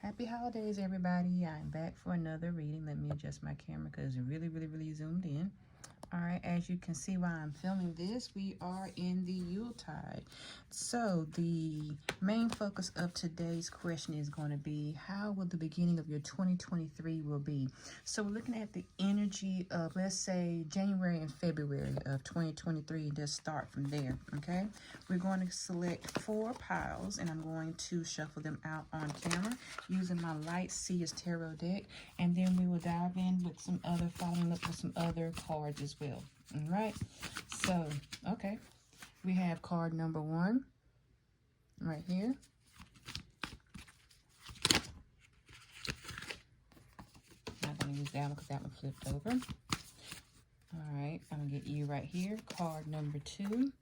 Happy holidays, everybody. I'm back for another reading. Let me adjust my camera because it's really zoomed in. All right, as you can see while I'm filming this, we are in the Yuletide. So the main focus of today's question is going to be, how will the beginning of your 2023 will be? So we're looking at the energy of, let's say, January and February of 2023 and just start from there, okay? We're going to select 4 piles and I'm going to shuffle them out on camera using my light Seers tarot deck, and then we will dive in with some other, following up with some other cards as well. All right, so okay, we have card number 1 right here. I'm not going to use that one because that one flipped over. All right, I'm going to get you right here, card number 2.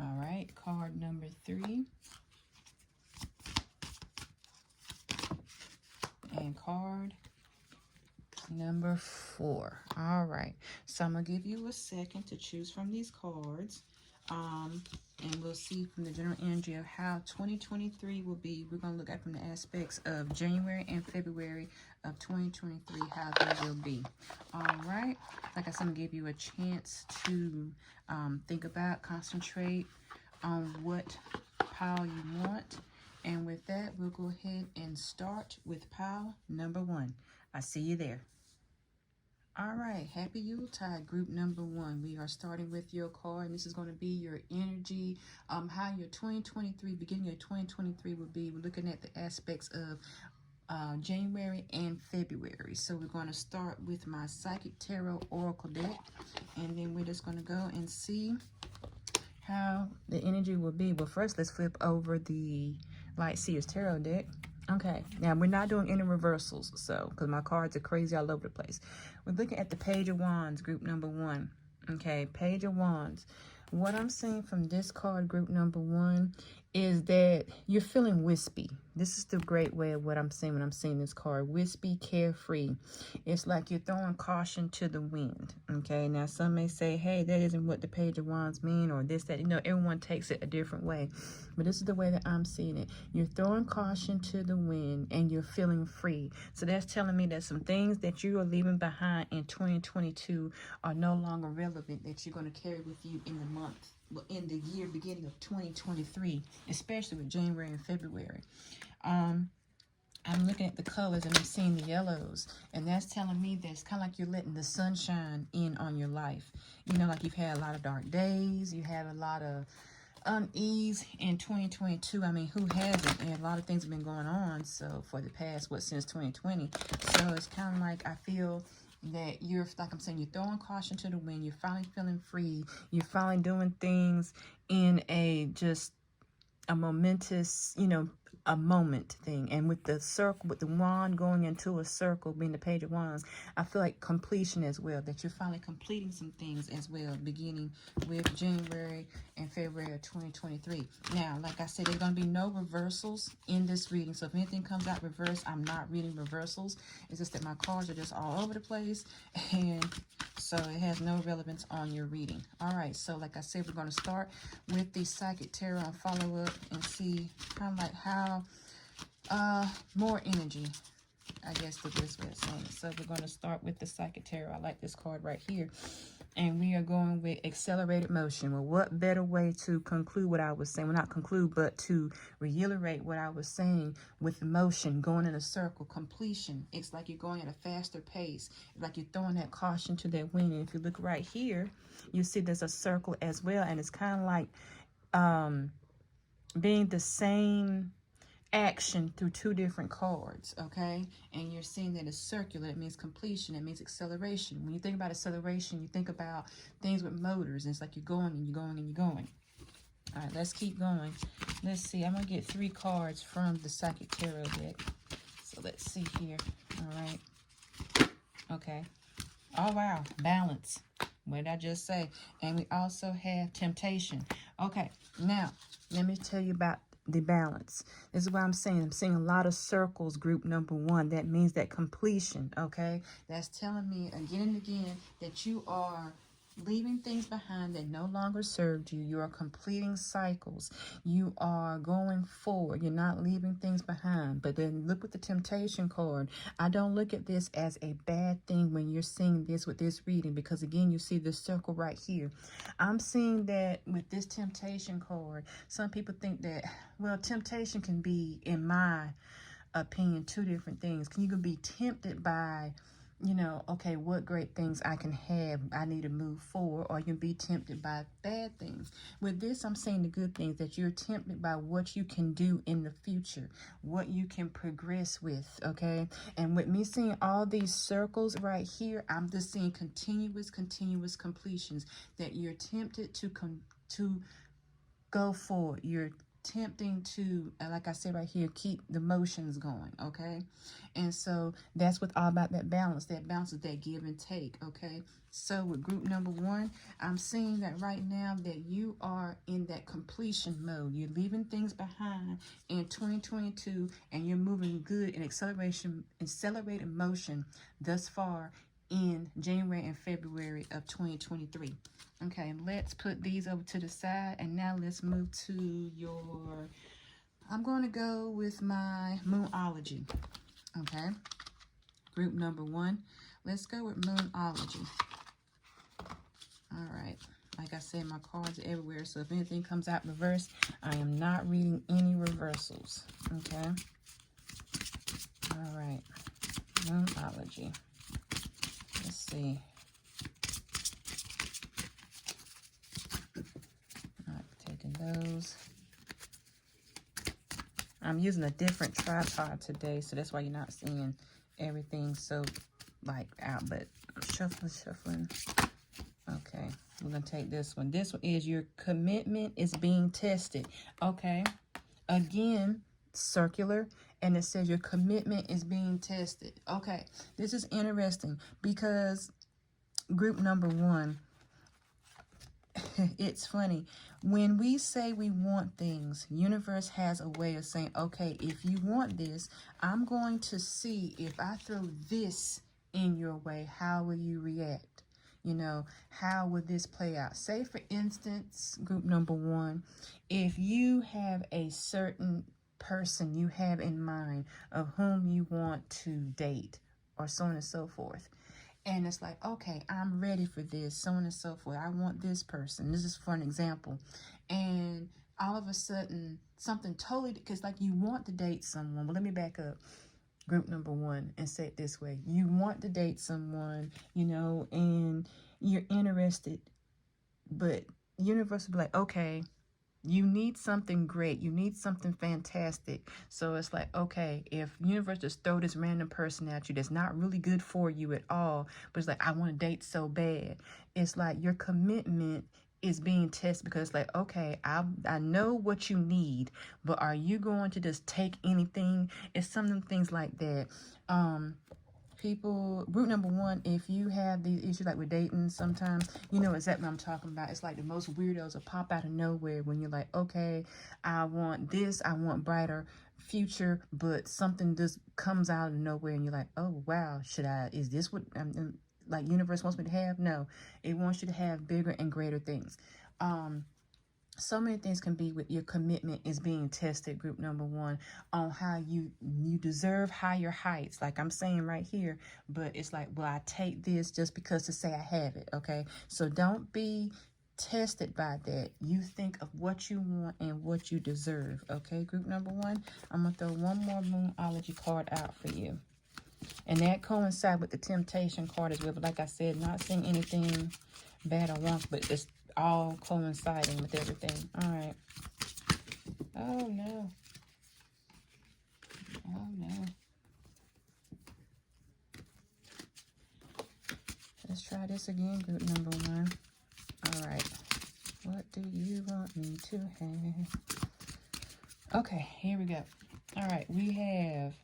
All right, card number 3. And card number 4. All right, so I'm gonna give you a second to choose from these cards, and we'll see from the general energy of how 2023 will be. We're gonna look at from the aspects of January and February of 2023, how they will be. All right, like I said, I'm gonna give you a chance to think about, concentrate on what pile you want. And with that, we'll go ahead and start with pile number 1. I see you there. All right, happy Yuletide, group number 1. We are starting with your card, and this is going to be your energy, how your 2023, beginning of 2023 will be. We're looking at the aspects of January and February. So we're going to start with my Psychic Tarot Oracle deck, and then we're just going to go and see how the energy will be. But first, let's flip over the Light Seers Tarot deck. Okay, now we're not doing any reversals, so because my cards are crazy all over the place. We're looking at the Page of Wands, group number 1. Okay, Page of Wands. What I'm seeing from this card, group number 1, is that you're feeling wispy. This is the great way of what I'm seeing when I'm seeing this card. Wispy, carefree. It's like you're throwing caution to the wind. Okay, now some may say, hey, that isn't what the Page of Wands mean, or this, that. You know, everyone takes it a different way. But this is the way that I'm seeing it. You're throwing caution to the wind and you're feeling free. So that's telling me that some things that you are leaving behind in 2022 are no longer relevant, that you're going to carry with you in the month, in the year beginning of 2023, especially with January and February. I'm looking at the colors and I'm seeing the yellows, and that's telling me that it's kind of like you're letting the sunshine in on your life. You know, like you've had a lot of dark days, you had a lot of unease in 2022. I mean, who hasn't? And a lot of things have been going on, so for the past, since 2020. So it's kind of like, I feel that you're, like I'm saying, you're throwing caution to the wind. You're finally feeling free. You're finally doing things in a momentous, a moment thing. And with the circle, with the wand going into a circle, being the Page of Wands, I feel like completion as well, that you're finally completing some things as well, beginning with January and February of 2023. Now, like I said, there's going to be no reversals in this reading. So if anything comes out reversed, I'm not reading reversals. It's just that my cards are just all over the place, and so it has no relevance on your reading. All right, so like I said, we're going to start with the Psychic Tarot and follow up and see kind of like how more energy, I guess the best way of saying it. So we're going to start with the Psychic Tarot. I like this card right here. And we are going with accelerated motion. Well, what better way to conclude what I was saying? Well, not conclude, but to reiterate what I was saying with motion, going in a circle, completion. It's like you're going at a faster pace. It's like you're throwing that caution to that wind. And if you look right here, you see there's a circle as well. And it's kind of like being the same action through 2 different cards, okay? And you're seeing that it's circular. It means completion. It means acceleration. When you think about acceleration, you think about things with motors, and it's like you're going and you're going and you're going. All right, let's keep going. Let's see. I'm going to get 3 cards from the Psychic Tarot deck. So let's see here. All right. Okay. Oh, wow. Balance. What did I just say? And we also have temptation. Okay. Now, let me tell you about the balance. This is what I'm saying. I'm seeing a lot of circles, group number 1. That means that completion, okay? That's telling me again and again that you are leaving things behind that no longer served you. You are completing cycles. You are going forward. You're not leaving things behind. But then look with the temptation card. I don't look at this as a bad thing when you're seeing this with this reading, because again, you see this circle right here. I'm seeing that with this temptation card, some people think that, well, temptation can be, in my opinion, two different things. You can be tempted by, you know, okay, what great things I can have, I need to move forward, or you can be tempted by bad things. With this, I'm saying the good things, that you're tempted by what you can do in the future, what you can progress with, okay? And with me seeing all these circles right here, I'm just seeing continuous completions, that you're tempted to go forward. You're tempting to, like I said right here, keep the motions going, okay? And so that's what all about that balance. That balance is that give and take, okay? So with group number one, I'm seeing that right now that you are in that completion mode. You're leaving things behind in 2022, and you're moving good in accelerated motion thus far in January and February of 2023. Okay, let's put these over to the side, and now let's move to your, I'm going to go with my Moonology. Okay, group number one, let's go with Moonology. All right, like I said, my cards are everywhere, so if anything comes out reverse, I am not reading any reversals. Okay, all right, Moonology. Let's see. Those. I'm using a different tripod today, so that's why you're not seeing everything so like out, but I'm shuffling. Okay, we're gonna take this one. This one is your commitment is being tested. Okay, again, circular, and it says your commitment is being tested. Okay, this is interesting because group number one, it's funny. When we say we want things, universe has a way of saying, okay, if you want this, I'm going to see if I throw this in your way, how will you react? You know, how would this play out? Say, for instance, group number one, if you have a certain person you have in mind of whom you want to date, or so on and so forth, and it's like, okay, I'm ready for this, so on and so forth. I want this person. This is for an example. And all of a sudden, something totally, because like you want to date someone. But let me back up group number one and say it this way. You want to date someone, you know, and you're interested, but universe will be like, okay, you need something great. You need something fantastic. So it's like, okay, if universe just throw this random person at you that's not really good for you at all, but it's like, I want to date so bad. It's like your commitment is being tested, because it's like, okay, I know what you need, but are you going to just take anything? It's some of them things like that. People, group number one, if you have these issues like with dating, sometimes you know exactly what I'm talking about. It's like the most weirdos will pop out of nowhere when you're like, okay, I want this, I want brighter future, but something just comes out of nowhere and you're like, oh wow, is this what like universe wants me to have? No, it wants you to have bigger and greater things. So many things can be with your commitment is being tested, group number one, on how you deserve higher heights, like I'm saying right here. But it's like, well, I take this just because to say I have it, okay? So don't be tested by that. You think of what you want and what you deserve, okay, group number one? I'm going to throw one more Moonology card out for you. And that coincides with the temptation card as well. But like I said, not seeing anything bad or wrong, but it's all coinciding with everything. All right. Oh no. Oh no. Let's try this again, group number one. All right. What do you want me to have? Okay, here we go. All right, we have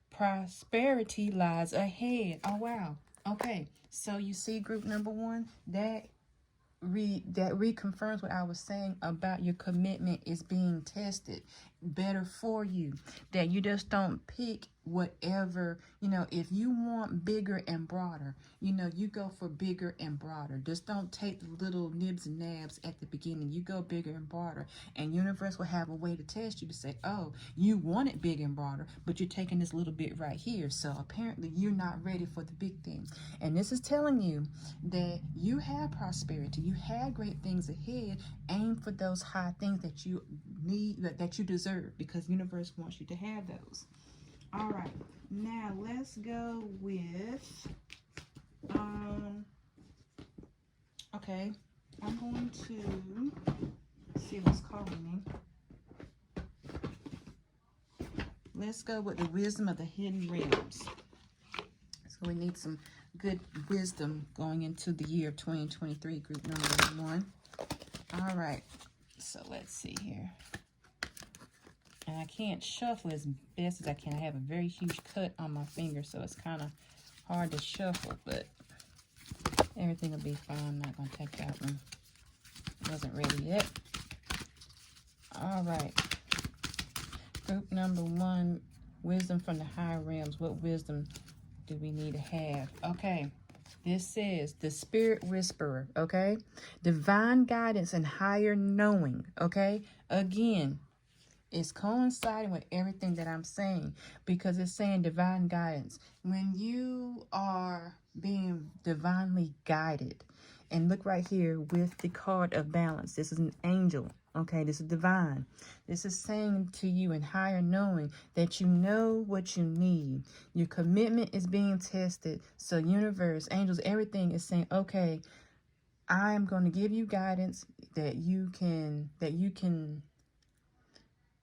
prosperity lies ahead. Oh wow. Okay, so you see group number one, that reconfirms what I was saying about your commitment is being tested. better for you, that you just don't pick whatever, you know, if you want bigger and broader, you know, you go for bigger and broader. Just don't take the little nibs and nabs at the beginning. You go bigger and broader, and universe will have a way to test you to say, oh, you want it big and broader, but you're taking this little bit right here, so apparently you're not ready for the big thing. And this is telling you that you have prosperity, you have great things ahead. Aim for those high things that you need, that you deserve, because universe wants you to have those. All right, now let's go with okay, I'm going to see what's calling me. Let's go with the wisdom of the hidden realms. So we need some good wisdom going into the year of 2023, group number 1. All right, so let's see here. And I can't shuffle as best as I can. I have a very huge cut on my finger, so it's kind of hard to shuffle, but everything will be fine. I'm not going to take that one. Wasn't ready yet. All right. Group number 1, wisdom from the higher realms. What wisdom do we need to have? Okay. This says the spirit whisperer, okay? Divine guidance and higher knowing, okay? Again, it's coinciding with everything that I'm saying, because it's saying divine guidance. When you are being divinely guided, and look right here with the card of balance. This is an angel, okay? This is divine. This is saying to you in higher knowing that you know what you need. Your commitment is being tested. So universe, angels, everything is saying, okay, I'm going to give you guidance that you can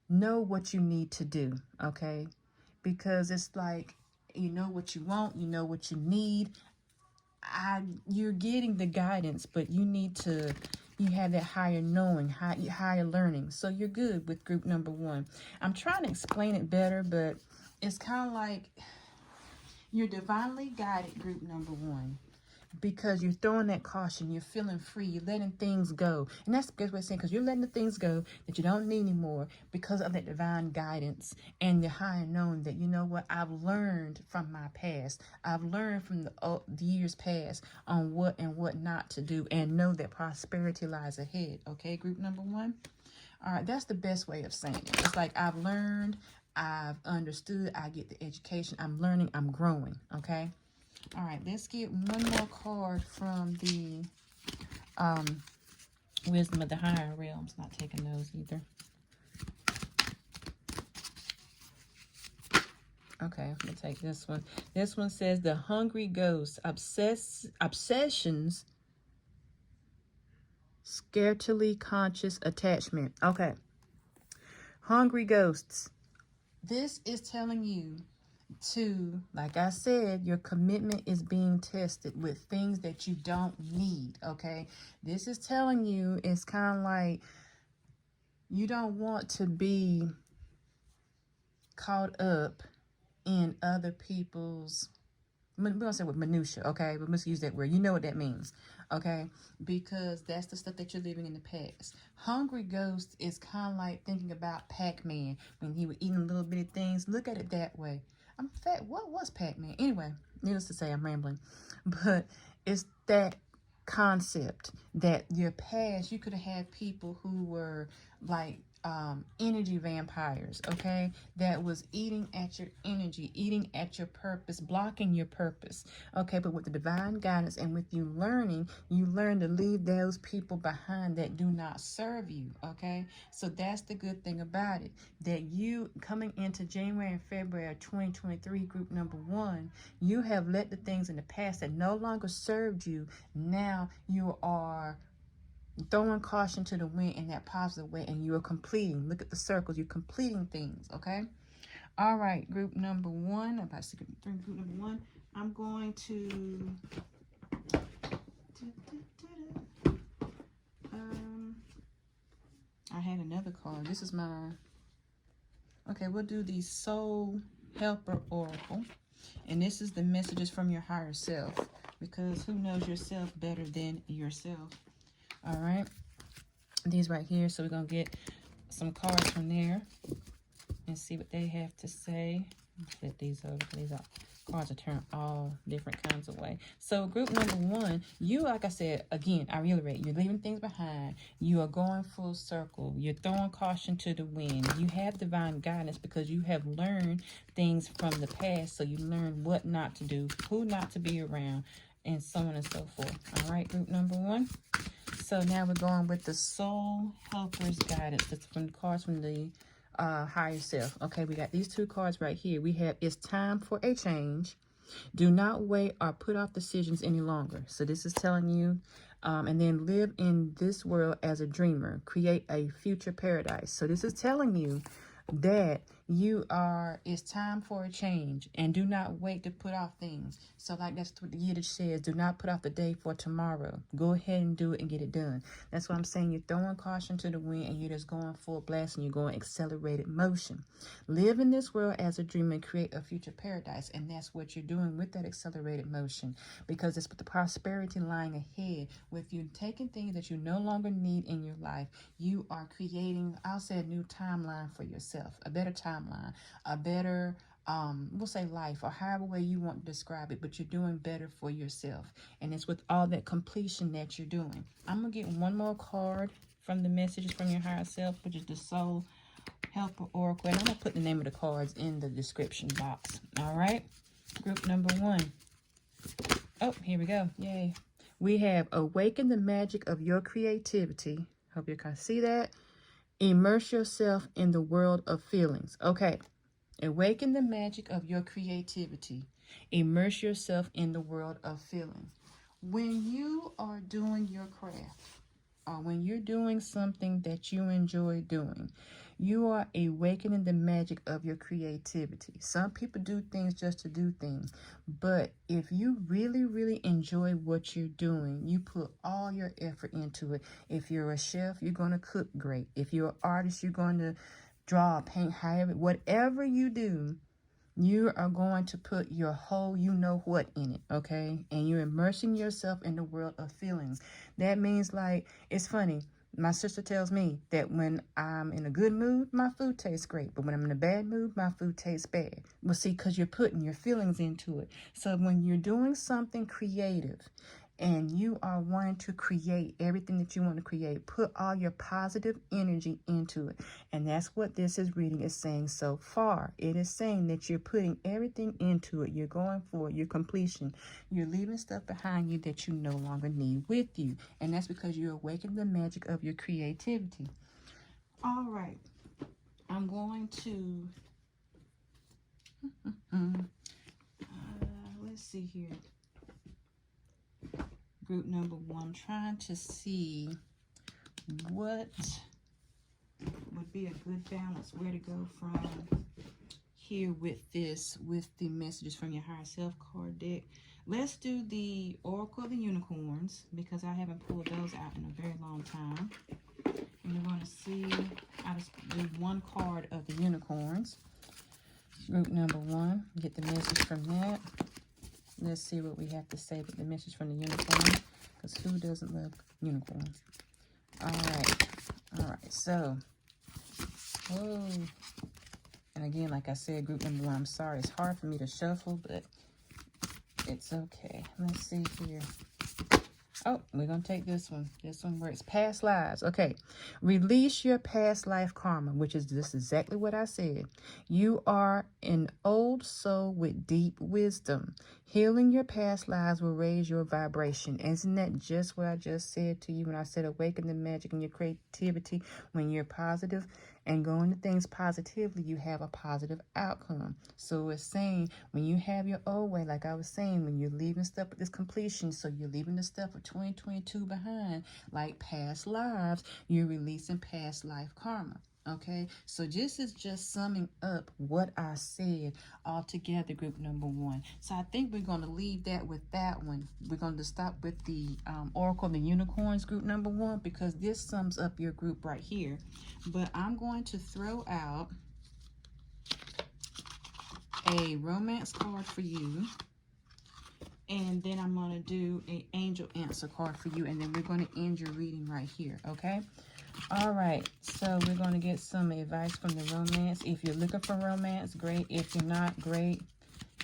know what you need to do, okay? Because it's like, you know what you want, you know what you need. You're getting the guidance, but you have that higher knowing, higher learning. So you're good with group number 1. I'm trying to explain it better, but it's kind of like you're divinely guided, group number 1. Because you're throwing that caution, you're feeling free, you're letting things go. And that's the best way of saying, because you're letting the things go that you don't need anymore because of that divine guidance and the higher knowing that, you know what, I've learned from my past. I've learned from the years past on what and what not to do, and know that prosperity lies ahead. Okay, group number 1? All right, that's the best way of saying it. It's like I've learned, I've understood, I get the education, I'm learning, I'm growing, okay? All right, let's get one more card from the wisdom of the higher realms. Not taking those either. Okay, I'm going to take this one. This one says the hungry ghost, obsessions, scarcely conscious attachment. Okay, hungry ghosts. This is telling you to, like I said, your commitment is being tested with things that you don't need, okay? This is telling you, it's kind of like you don't want to be caught up in other people's, we're going to say with minutia, okay? But let's use that word. You know what that means, okay? Because that's the stuff that you're living in the past. Hungry ghost is kind of like thinking about Pac-Man when he was eating little bitty things. Look at it that way. I'm fat. What was Pac-Man? Anyway, needless to say, I'm rambling. But it's that concept that your past, you could have had people who were like energy vampires, okay, that was eating at your energy, eating at your purpose, blocking your purpose, okay? But with the divine guidance and with you learning, you learn to leave those people behind that do not serve you, okay? So that's the good thing about it, that you coming into January and February of 2023, group number 1, you have let the things in the past that no longer served you, now you are throwing caution to the wind in that positive way, and you are completing. Look at the circles. You're completing things, okay? All right, group number 1. I'm about to group number 1. I'm going to I had another card. This is my, okay, we'll do the Soul Helper Oracle. And this is the messages from your higher self, because who knows yourself better than yourself? All right, these right here. So we're gonna get some cards from there. and see what they have to say. Flip these over. These cards are turned all different kinds of way. So group number one, you, like I said, again, I reiterate, you're leaving things behind. You are going full circle. You're throwing caution to the wind. You have divine guidance because you have learned things from the past. So you learn what not to do, who not to be around, and so on and so forth. All right, group number one. So now we're going with the Soul Helper's Guidance. That's from the cards from the higher self. Okay, we got these two cards right here. We have it's time for a change. Do not wait or put off decisions any longer. So this is telling you, and then live in this world as a dreamer. Create a future paradise. So this is telling you that it's time for a change, and do not wait to put off things. So like that's what the Yiddish says, do not put off the day for tomorrow. Go ahead and do it and get it done. That's what I'm saying. You're throwing caution to the wind and you're just going full blast and you're going accelerated motion. Live in this world as a dream and create a future paradise. And that's what you're doing with that accelerated motion, because it's with the prosperity lying ahead. With you taking things that you no longer need in your life, you are creating, I'll say, a new timeline for yourself, a better timeline, a better we'll say life, or however way you want to describe it, but you're doing better for yourself. And it's with all that completion that you're doing. I'm gonna get one more card from the messages from your higher self, which is the Soul Helper Oracle, and I'm gonna put the name of the cards in the description box. All right, group number one. Oh, here we go. Yay. We have awaken the magic of your creativity. Hope you can see that. Immerse yourself in the world of feelings. Okay. Awaken the magic of your creativity. Immerse yourself in the world of feelings. When you are doing your craft, or when you're doing something that you enjoy doing, you are awakening the magic of your creativity. Some people do things just to do things, but if you really, really enjoy what you're doing, you put all your effort into it. If you're a chef, you're going to cook great. If you're an artist, you're going to draw, paint, however, whatever you do, you are going to put your whole you-know-what in it, okay? And you're immersing yourself in the world of feelings. That means, like, it's funny. My sister tells me that when I'm in a good mood, my food tastes great. But when I'm in a bad mood, my food tastes bad. Well, see, because you're putting your feelings into it. So when you're doing something creative, and you are wanting to create everything that you want to create, put all your positive energy into it. And that's what this reading is saying so far. It is saying that you're putting everything into it. You're going for your completion. You're leaving stuff behind you that you no longer need with you. And that's because you're awakening the magic of your creativity. All right. I'm going to... let's see here. Group number one, I'm trying to see what would be a good balance, where to go from here with this, with the messages from your higher self card deck. Let's do the Oracle of the Unicorns, because I haven't pulled those out in a very long time. And we're going to see, I'll just do one card of the Unicorns. Group number one, get the message from that. Let's see what we have to say with the message from the unicorn, because who doesn't love unicorns? All right, so, whoa. And again, like I said, group number one, I'm sorry, it's hard for me to shuffle, but it's okay. Let's see here. Oh, we're going to take this one. This one works. Past lives. Okay. Release your past life karma, which is just exactly what I said. You are an old soul with deep wisdom. Healing your past lives will raise your vibration. Isn't that just what I just said to you when I said awaken the magic in your creativity? When you're positive and going to things positively, you have a positive outcome. So it's saying when you have your old way, like I was saying, when you're leaving stuff with this completion, so you're leaving the stuff of 2022 behind, like past lives, you're releasing past life karma. Okay, so this is just summing up what I said all together, group number one. So I think we're going to leave that with that one. We're going to stop with the Oracle of the Unicorns, group number one, because this sums up your group right here. But I'm going to throw out a romance card for you. And then I'm going to do an angel answer card for you. And then we're going to end your reading right here, okay? All right. So we're going to get some advice from the romance. If you're looking for romance, great. If you're not, great.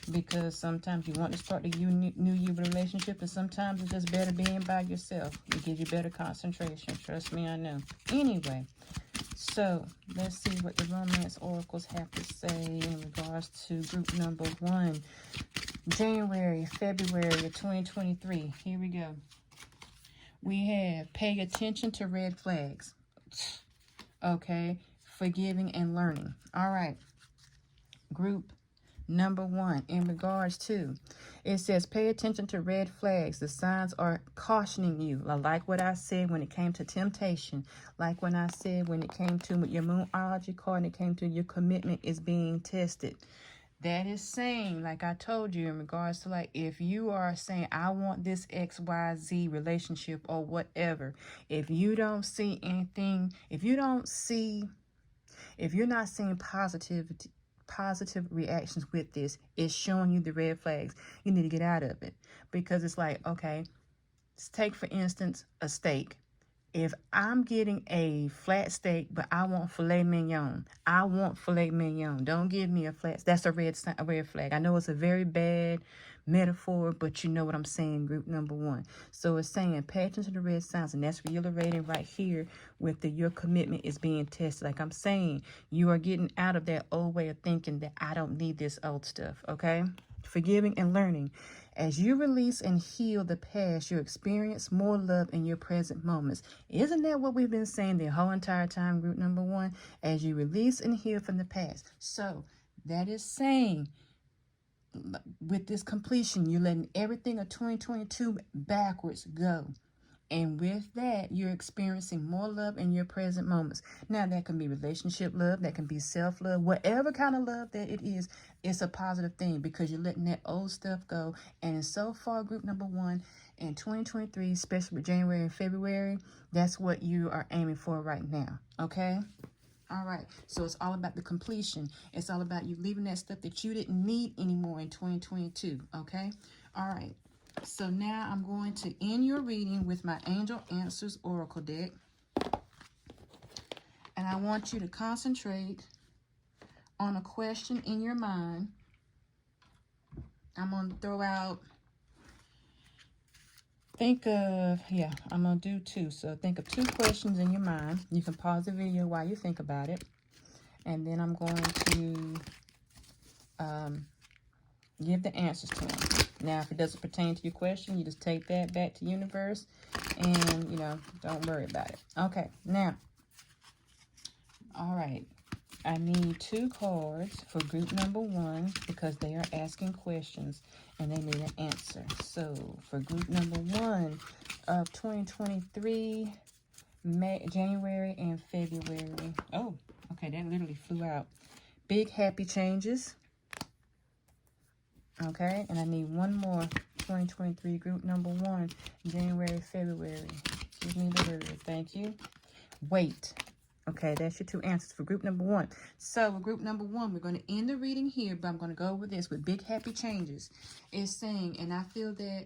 Because sometimes you want to start a new year relationship, and sometimes it's just better being by yourself. It gives you better concentration. Trust me, I know. Anyway, so let's see what the romance oracles have to say in regards to group number 1. January, February of 2023. Here we go. We have pay attention to red flags. Okay. Forgiving and learning. All right. Group number 1, in regards to, it says pay attention to red flags. The signs are cautioning you. Like what I said when it came to temptation, like when I said when it came to your Moonology card, and it came to your commitment is being tested. That is saying, like I told you, in regards to, like, if you are saying, I want this XYZ relationship or whatever, if you don't see anything, if you're not seeing positive reactions with this, it's showing you the red flags. You need to get out of it, because it's like, okay, let's take for instance a steak. If I'm getting a flat steak, but I want filet mignon, don't give me a flat. That's a red flag. I know it's a very bad metaphor, but you know what I'm saying, group number 1. So it's saying pay attention to the red signs, and that's reiterating right here with your commitment is being tested. Like I'm saying, you are getting out of that old way of thinking that I don't need this old stuff, okay? Forgiving and learning. As you release and heal the past, you experience more love in your present moments. Isn't that what we've been saying the whole entire time, group number 1? As you release and heal from the past. So that is saying, with this completion, you're letting everything of 2022 backwards go. And with that, you're experiencing more love in your present moments. Now, that can be relationship love, that can be self-love, whatever kind of love that it is, it's a positive thing, because you're letting that old stuff go. And so far, group number 1, in 2023, especially with January and February, that's what you are aiming for right now, okay? All right, so it's all about the completion. It's all about you leaving that stuff that you didn't need anymore in 2022, okay? All right. So now I'm going to end your reading with my Angel Answers Oracle deck. And I want you to concentrate on a question in your mind. I'm going to throw out, I'm going to do 2. So think of 2 questions in your mind. You can pause the video while you think about it. And then I'm going to give the answers to them. Now, if it doesn't pertain to your question, you just take that back to universe and, don't worry about it. Okay, now, all right. I need 2 cards for group number 1 because they are asking questions and they need an answer. So, for group number 1 of 2023, January and February. Oh, okay, that literally flew out. Big happy changes. Okay, and I need one more. 2023 group number 1, January, February. Give me the word. Thank you. Wait. Okay, that's your 2 answers for group number 1. So with group number 1, we're going to end the reading here, but I'm going to go over this with big happy changes. It's saying, and I feel that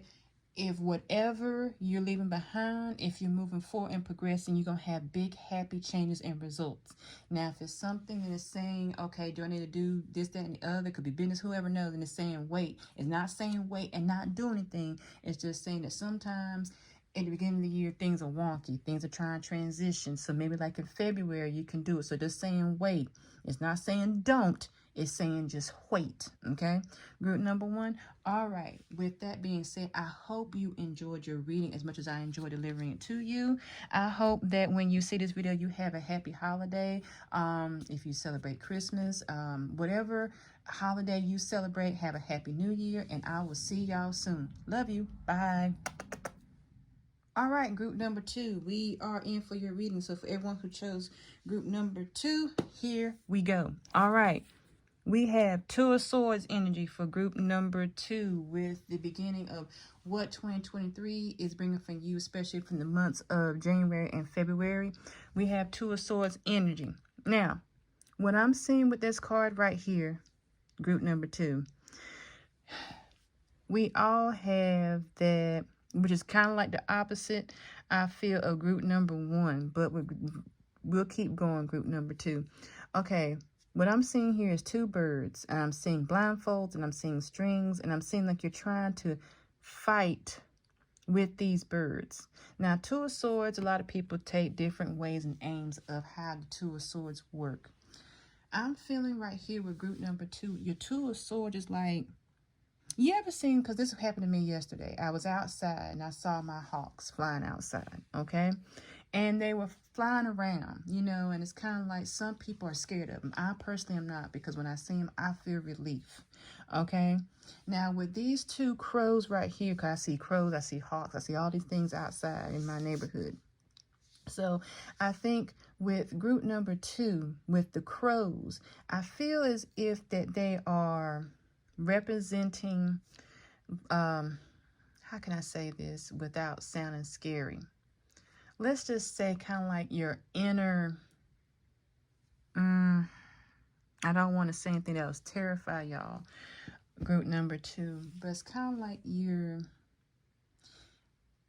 if whatever you're leaving behind, if you're moving forward and progressing, you're going to have big happy changes and results. Now, if it's something that is saying, okay, do I need to do this, that, and the other? It could be business, whoever knows, and it's saying wait. It's not saying wait and not do anything. It's just saying that sometimes at the beginning of the year, things are wonky. Things are trying to transition. So maybe like in February, you can do it. So just saying wait. It's not saying don't. It's saying just wait, okay? Group number 1. All right. With that being said, I hope you enjoyed your reading as much as I enjoyed delivering it to you. I hope that when you see this video, you have a happy holiday. If you celebrate Christmas, whatever holiday you celebrate, have a happy new year, and I will see y'all soon. Love you. Bye. All right, group number 2, we are in for your reading. So for everyone who chose group number 2, here we go. All right. We have 2 of Swords energy for group number 2 with the beginning of what 2023 is bringing for you, especially from the months of January and February. We have 2 of Swords energy. Now, what I'm seeing with this card right here, group number 2, we all have that, which is kind of like the opposite, I feel, of group number 1, but we'll keep going. Group number 2. Okay, what I'm seeing here is 2 birds, and I'm seeing blindfolds, and I'm seeing strings, and I'm seeing like you're trying to fight with these birds. Now, 2 of Swords, a lot of people take different ways and aims of how the 2 of Swords work. I'm feeling right here with group number 2, your 2 of Swords is like, you ever seen, because this happened to me yesterday. I was outside and I saw my hawks flying outside, okay? And they were flying around, you know, and it's kind of like some people are scared of them. I personally am not, because when I see them, I feel relief, okay? Now, with these 2 crows right here, because I see crows, I see hawks, I see all these things outside in my neighborhood. So I think with group number 2, with the crows, I feel as if that they are representing, how can I say this without sounding scary? Let's just say kind of like your inner, I don't want to say anything else, terrify y'all, group number 2, but it's kind of like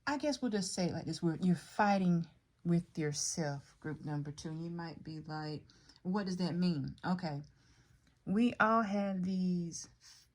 I guess we'll just say it like this, where you're fighting with yourself, group number 2, and you might be like, what does that mean? Okay, we all have these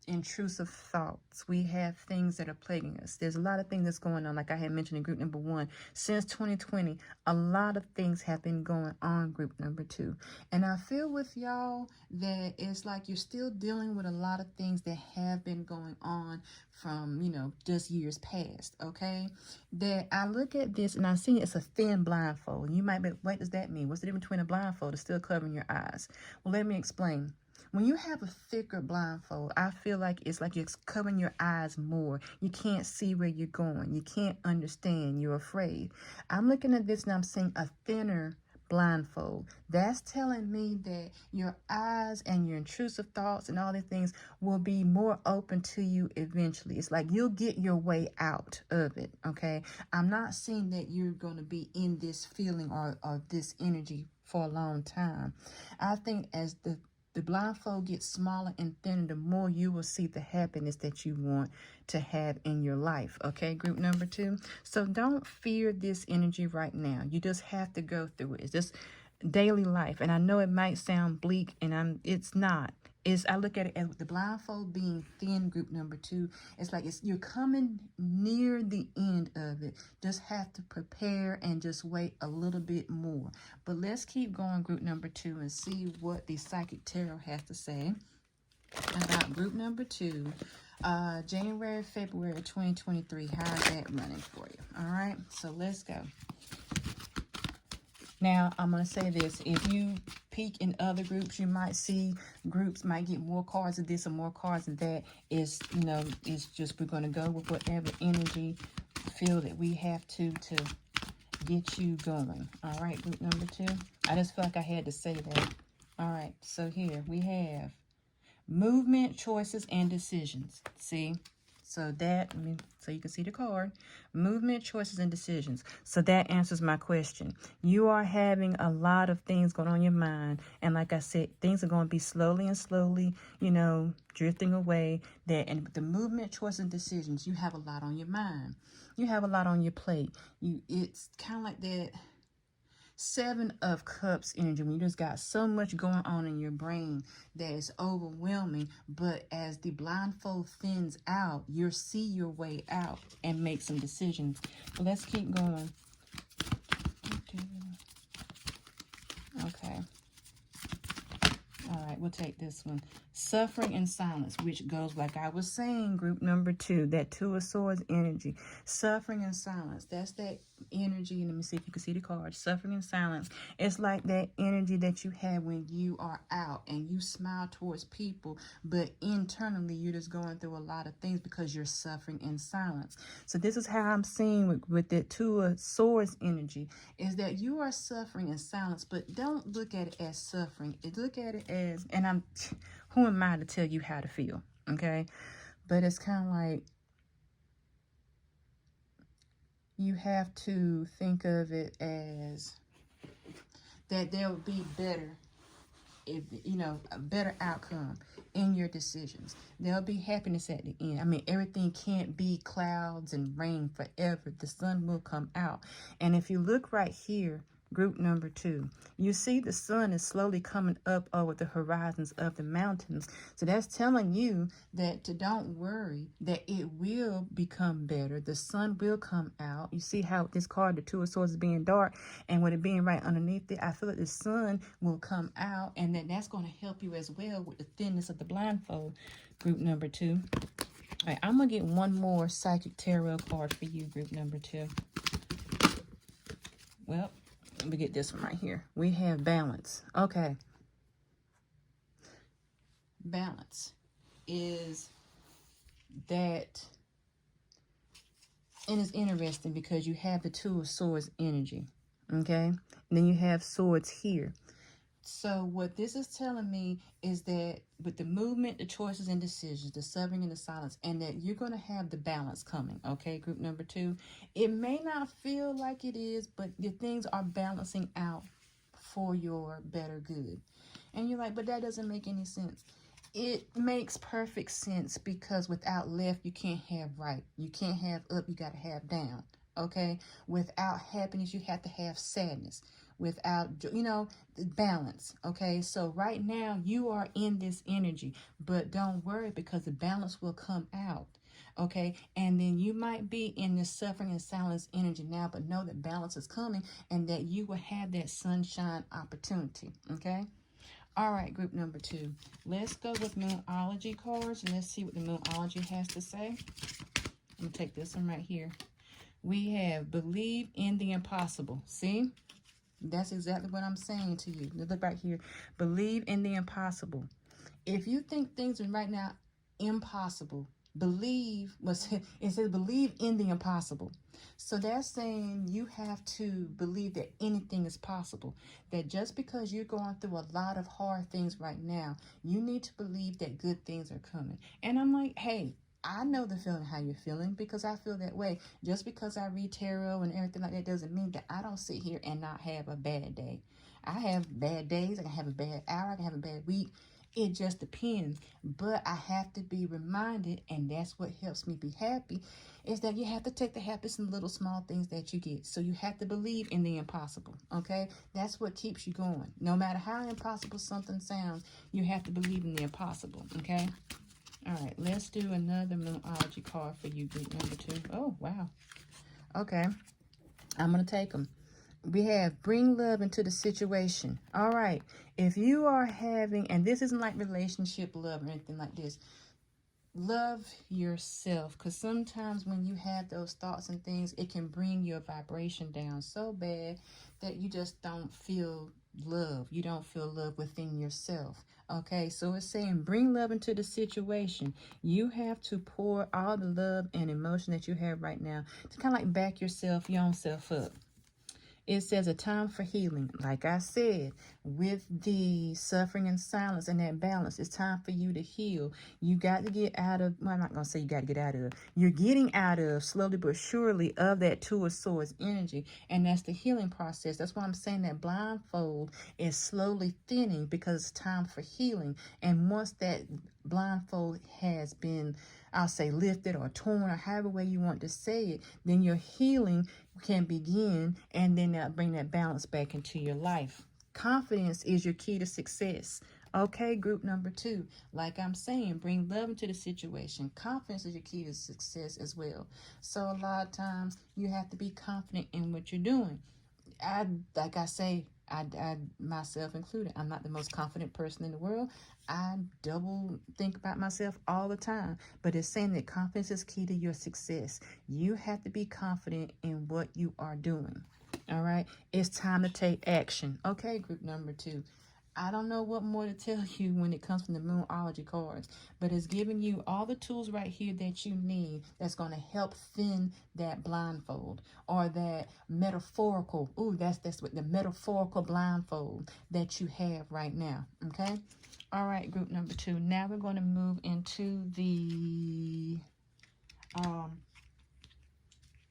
intrusive thoughts. We have things that are plaguing us. There's a lot of things that's going on, like I had mentioned in group number 1. Since 2020, a lot of things have been going on, group number 2. And I feel with y'all that it's like you're still dealing with a lot of things that have been going on from, you know, just years past, okay? That I look at this and I see it's a thin blindfold. You might be, what does that mean? What's the difference between a blindfold that's still covering your eyes? Well, let me explain. When you have a thicker blindfold, I feel like it's like you're covering your eyes more. You can't see where you're going. You can't understand. You're afraid. I'm looking at this and I'm seeing a thinner blindfold. That's telling me that your eyes and your intrusive thoughts and all these things will be more open to you eventually. It's like you'll get your way out of it, okay? I'm not seeing that you're going to be in this feeling or this energy for a long time. I think as the blindfold gets smaller and thinner, the more you will see the happiness that you want to have in your life. Okay, group number 2. So don't fear this energy right now. You just have to go through it. It's just daily life. And I know it might sound bleak, and it's not. I look at it as the blindfold being thin, group number 2. It's like you're coming near the end of it. Just have to prepare and just wait a little bit more. But let's keep going, group number 2, and see what the Psychic Tarot has to say about group number 2. January, February 2023. How's that running for you? All right, so let's go. Now, I'm going to say this. If you peek in other groups, you might see groups might get more cards of this or more cards of that. It's, you know, it's just we're going to go with whatever energy feel that we have to get you going. All right, group number 2. I just feel like I had to say that. All right, so here we have movement, choices, and decisions. See? So that, so you can see the card, movement, choices, and decisions. So that answers my question. You are having a lot of things going on in your mind. And like I said, things are going to be slowly and slowly, you know, drifting away. And the movement, choices, and decisions, you have a lot on your mind. You have a lot on your plate. It's kind of like that 7 of Cups energy, when you just got so much going on in your brain that is overwhelming, but as the blindfold thins out, you'll see your way out and make some decisions. But let's keep going. Okay. All right, we'll take this one. Suffering and silence, which goes like I was saying, group number 2, that 2 of Swords energy. Suffering and silence, that's that energy. Let me see if you can see the card. Suffering and silence. It's like that energy that you have when you are out and you smile towards people, but internally you're just going through a lot of things because you're suffering in silence. So this is how I'm seeing with the 2 of Swords energy, is that you are suffering in silence, but don't look at it as suffering. Look at it as, and who am I to tell you how to feel, okay? But it's kind of like you have to think of it as that there will be better if you know, a better outcome in your decisions. There'll be happiness at the end. I mean, everything can't be clouds and rain forever. The sun will come out. And if you look right here, group number 2, you see the sun is slowly coming up over the horizons of the mountains. So that's telling you that to don't worry, that it will become better. The sun will come out. You see how this card, the Two of Swords, is being dark, and with it being right underneath it, I feel like the sun will come out, and that's going to help you as well with the thinness of the blindfold, group number 2. All right, I'm going to get one more Psychic Tarot card for you, group number 2. Well, let me get this one right here. We have balance. Okay. Balance is that, and it's interesting because you have the Two of Swords energy. Okay. And then you have swords here. So what this is telling me is that with the movement, the choices and decisions, the suffering and the silence, and that you're going to have the balance coming, okay, group number 2. It may not feel like it is, but the things are balancing out for your better good. And you're like, but that doesn't make any sense. It makes perfect sense, because without left, you can't have right. You can't have up, you got to have down, okay? Without happiness, you have to have sadness. Without, you know, balance, okay? So right now, you are in this energy, but don't worry, because the balance will come out, okay? And then you might be in this suffering and silence energy now, but know that balance is coming, and that you will have that sunshine opportunity, okay? All right, group number 2. Let's go with Moonology cards, and let's see what the Moonology has to say. I'm going to take this one right here. We have believe in the impossible. See? That's exactly what I'm saying to you. Look right here. Believe in the impossible. If you think things are right now impossible, believe, it says believe in the impossible. So that's saying you have to believe that anything is possible. That just because you're going through a lot of hard things right now, you need to believe that good things are coming. And I'm like, hey, I know the feeling how you're feeling, because I feel that way. Just because I read tarot and everything like that doesn't mean that I don't sit here and not have a bad day. I have bad days. I can have a bad hour. I can have a bad week. It just depends. But I have to be reminded, and that's what helps me be happy, is that you have to take the happiness in the little small things that you get. So you have to believe in the impossible, okay? That's what keeps you going. No matter how impossible something sounds, you have to believe in the impossible, okay? All right, let's do another Moonology card for you, group number 2. Oh, wow. Okay, I'm going to take them. We have bring love into the situation. All right, if you are having, and this isn't like relationship love or anything like this, love yourself, because sometimes when you have those thoughts and things, it can bring your vibration down so bad that you just don't feel love. You don't feel love within yourself. Okay, so it's saying bring love into the situation. You have to pour all the love and emotion that you have right now to kind of like back yourself, your own self up. It says a time for healing. Like I said, with the suffering and silence and that balance, it's time for you to heal. You got to get out of, well, I'm not going to say you got to get out of. You're getting out of, slowly but surely, of that Two of Swords energy. And that's the healing process. That's why I'm saying that blindfold is slowly thinning, because it's time for healing. And once that blindfold has been, I'll say, lifted or torn, or however way you want to say it, then your healing can begin, and then that'll bring that balance back into your life. Confidence is your key to success. Okay, group number 2. Like I'm saying, bring love into the situation. Confidence is your key to success as well. So a lot of times you have to be confident in what you're doing. Like I say, I myself included, I'm not the most confident person in the world. I double think about myself all the time, but it's saying that confidence is key to your success. You have to be confident in what you are doing. All right, it's time to take action. Okay, group number 2. I don't know what more to tell you when it comes from the Moonology cards, but it's giving you all the tools right here that you need that's going to help thin that blindfold, or that metaphorical, that's what the metaphorical blindfold that you have right now, okay? All right, group number 2. Now we're going to move into the,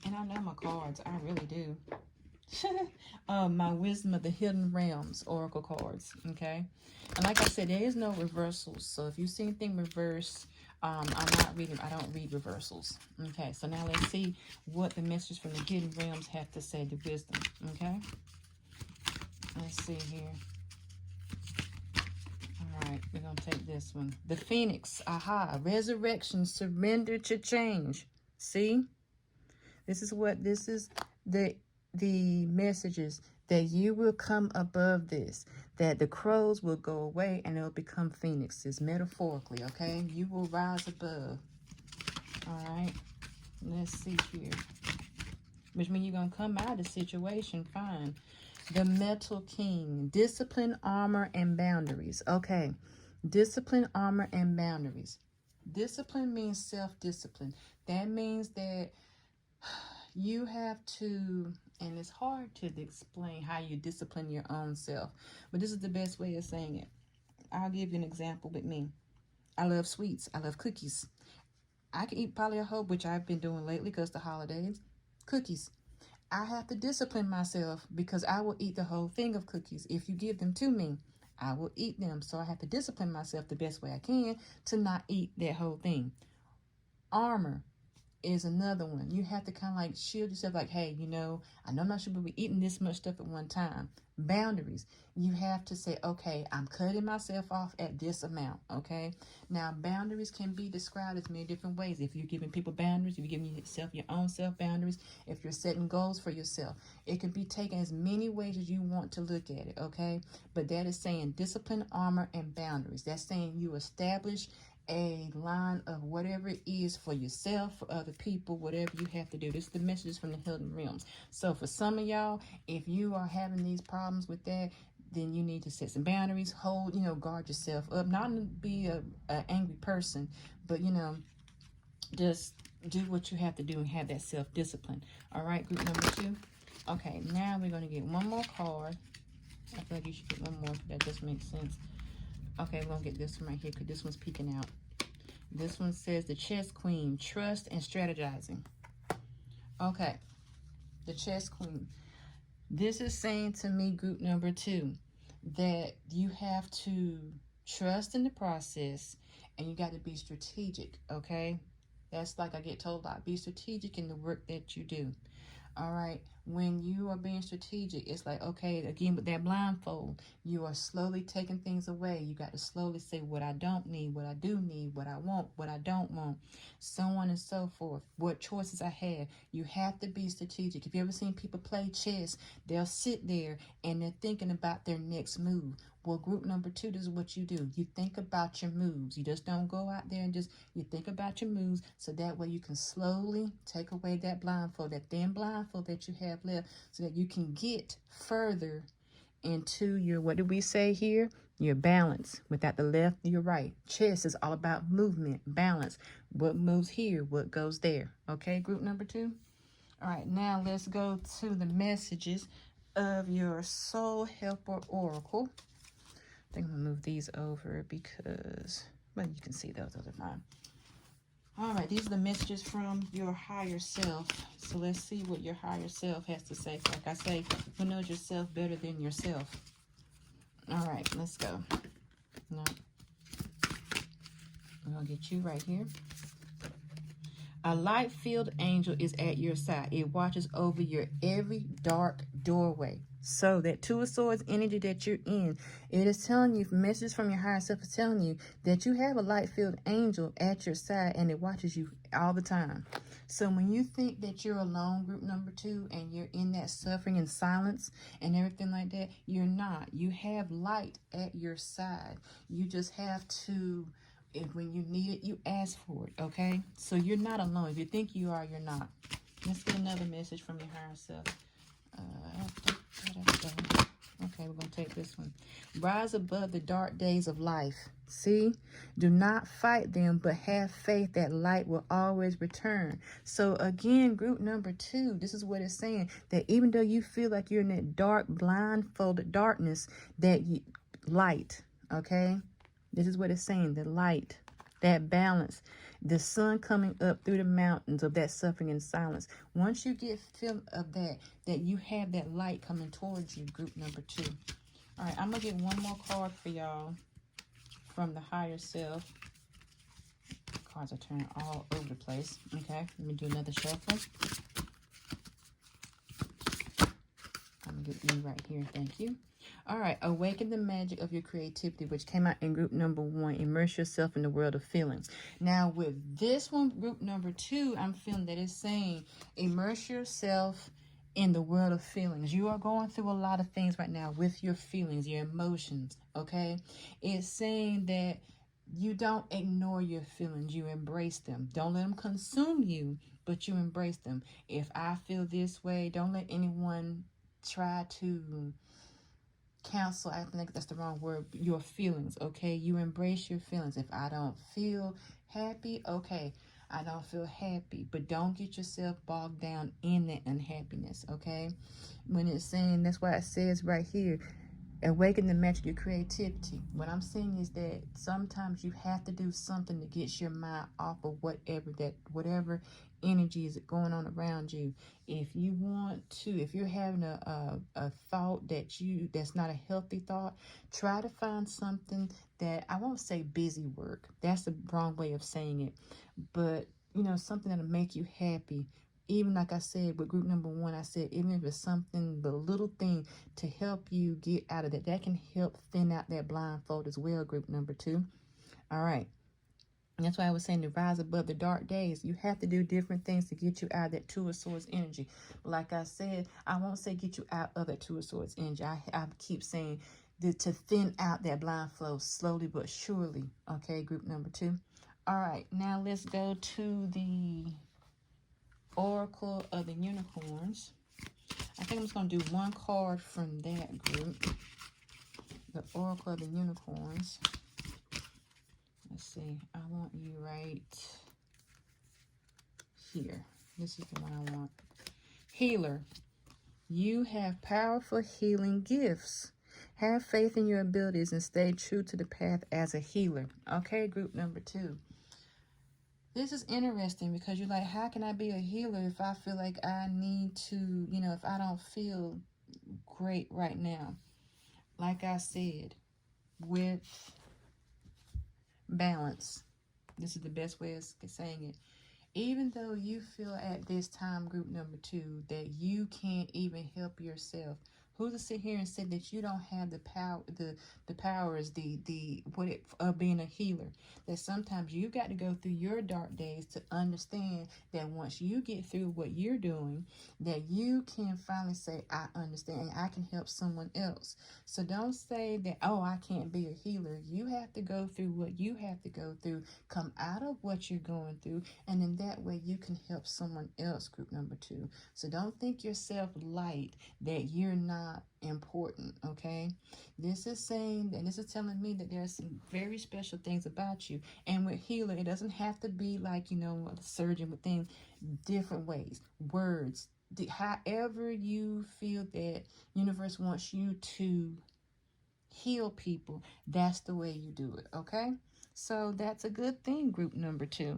and I know my cards, I really do. My Wisdom of the Hidden Realms Oracle cards. Okay. And like I said, there is no reversals. So if you see anything reverse, I'm not reading. I don't read reversals. Okay. So now let's see what the messages from the Hidden Realms have to say to Wisdom. Okay. Let's see here. All right. We're going to take this one. The Phoenix. Aha. Resurrection. Surrender to change. See? This is the messages that you will come above this, that the crows will go away and they'll become phoenixes, metaphorically, okay? You will rise above. All right. Let's see here. Which means you're going to come out of the situation fine. The Metal King. Discipline, armor, and boundaries. Okay. Discipline, armor, and boundaries. Discipline means self-discipline. That means that you have to, and it's hard to explain how you discipline your own self, but this is the best way of saying it. I'll give you an example with me. I love sweets. I love cookies. I can eat probably a whole, which I've been doing lately because the holidays, cookies. I have to discipline myself because I will eat the whole thing of cookies. If you give them to me, I will eat them. So I have to discipline myself the best way I can to not eat that whole thing. Armor is another one. You have to kind of like shield yourself, like, hey, you know, I know I'm not supposed to be eating this much stuff at one time. Boundaries. You have to say, okay, I'm cutting myself off at this amount, okay? Now, boundaries can be described as many different ways. If you're giving people boundaries, if you're giving yourself your own self boundaries, if you're setting goals for yourself, it can be taken as many ways as you want to look at it, okay? But that is saying discipline, armor, and boundaries. That's saying you establish a line of whatever it is for yourself, for other people, whatever you have to do. This is the messages from the Hidden Realms. So for some of y'all, if you are having these problems with that, then you need to set some boundaries, hold, you know, guard yourself up, not to be a angry person, but, you know, just do what you have to do and have that self-discipline. All right, group number 2. Okay, now we're going to get one more card. I feel like you should get one more. That just makes sense. Okay, we're going to get this one right here because this one's peeking out. This one says the Chess Queen, trust and strategizing. Okay, the Chess Queen. This is saying to me, group number 2, that you have to trust in the process and you got to be strategic, okay? That's like I get told a lot. Be strategic in the work that you do. All right, when you are being strategic, it's like, okay, again, with that blindfold, you are slowly taking things away. You got to slowly say what I don't need, what I do need, what I want, what I don't want, so on and so forth, what choices I have. You have to be strategic. If you ever seen people play chess, they'll sit there and they're thinking about their next move. Well, group number 2, this is what you do. You think about your moves. You just don't go out there and you think about your moves, so that way you can slowly take away that blindfold, that thin blindfold that you have left, so that you can get further into your, what did we say here? Your balance. Without the left, your right. Chess is all about movement, balance. What moves here, what goes there. Okay, group number 2? All right, now let's go to the messages of your Soul Helper Oracle. I think I'm going to move these over because, well, you can see those are fine. All right, these are the messages from your higher self. So let's see what your higher self has to say. Like I say, who knows yourself better than yourself? All right, let's go. No. I'm going to get you right here. A light-filled angel is at your side. It watches over your every dark doorway. So that 2 of Swords energy that you're in, it is telling you, messages from your higher self is telling you that you have a light-filled angel at your side and it watches you all the time. So when you think that you're alone, group number 2, and you're in that suffering and silence and everything like that, you're not. You have light at your side. You just have to, if when you need it, you ask for it, okay? So you're not alone. If you think you are, you're not. Let's get another message from your higher self. Okay, we're going to take this one. Rise above the dark days of life. See? Do not fight them, but have faith that light will always return. So again, group number 2, this is what it's saying. That even though you feel like you're in that dark, blindfolded darkness, that light, okay? This is what it's saying, the light that balance, the sun coming up through the mountains of that suffering and silence. Once you get feel of that, that you have that light coming towards you, group number 2. All right, I'm going to get one more card for y'all from the higher self. Cards are turning all over the place. Okay, let me do another shuffle. I'm going to get you right here. Thank you. All right, awaken the magic of your creativity, which came out in group number 1. Immerse yourself in the world of feelings. Now, with this one, group number 2, I'm feeling that it's saying immerse yourself in the world of feelings. You are going through a lot of things right now with your feelings, your emotions, okay? It's saying that you don't ignore your feelings. You embrace them. Don't let them consume you, but you embrace them. If I feel this way, don't let anyone try to cancel, I think that's the wrong word, your feelings, okay? You embrace your feelings. If I don't feel happy, okay, I don't feel happy, but don't get yourself bogged down in that unhappiness, okay? When it's saying, that's why it says right here, awaken the magic of your creativity. What I'm saying is that sometimes you have to do something to get your mind off of whatever energy is going on around you. If you want to, if you're having a thought that's not a healthy thought, try to find something that, I won't say busy work, that's the wrong way of saying it, but something that'll make you happy. Even like I said with group number 1, I said even if it's something, the little thing to help you get out of that can help thin out that blindfold as well, group number 2. All right. And that's why I was saying to rise above the dark days. You have to do different things to get you out of that 2 of Swords energy. But like I said, I won't say get you out of that 2 of Swords energy. I keep saying to thin out that blindfold slowly but surely. Okay, group number 2. All right, now let's go to the Oracle of the Unicorns. I think I'm just going to do one card from that group. The Oracle of the Unicorns. Let's see. I want you right here. This is the one I want. Healer. You have powerful healing gifts. Have faith in your abilities and stay true to the path as a healer. Okay, group number 2. This is interesting because you're like, how can I be a healer if I feel like I need to, if I don't feel great right now? Like I said, with balance, this is the best way of saying it. Even though you feel at this time, group number 2, that you can't even help yourself, who's to sit here and say that you don't have the power, the powers, of being a healer? That sometimes you got to go through your dark days to understand that once you get through what you're doing, that you can finally say, I understand, and I can help someone else. So don't say that, oh, I can't be a healer. You have to go through what you have to go through, come out of what you're going through, and in that way you can help someone else, group number 2. So don't think yourself light, that you're not important, okay? This is saying, and this is telling me that there's some very special things about you. And with healer, it doesn't have to be like, a surgeon with things, different ways, words, however you feel that universe wants you to heal people, that's the way you do it, okay? So that's a good thing, group number 2.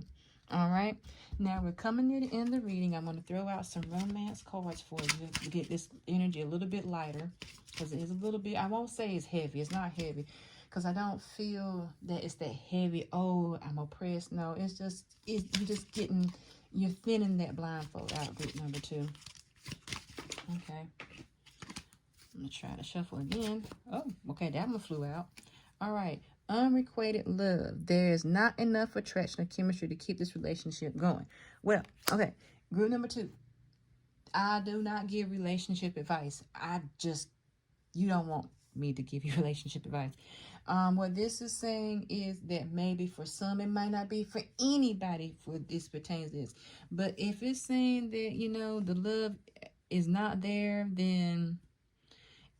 All right, now we're coming near the end of the reading. I'm going to throw out some romance cards for you to get this energy a little bit lighter, because it is a little bit, I won't say it's heavy. It's not heavy, because I don't feel that it's that heavy, oh, I'm oppressed. No, it's just, you're thinning that blindfold out, group number 2. Okay. I'm going to try to shuffle again. Oh, okay, that one flew out. All right. Unrequited love. There is not enough attraction or chemistry to keep this relationship going. Well, okay. Group number 2. I do not give relationship advice. You don't want me to give you relationship advice. What this is saying is that maybe for some, it might not be for anybody for this pertains to this. But if it's saying that, the love is not there, then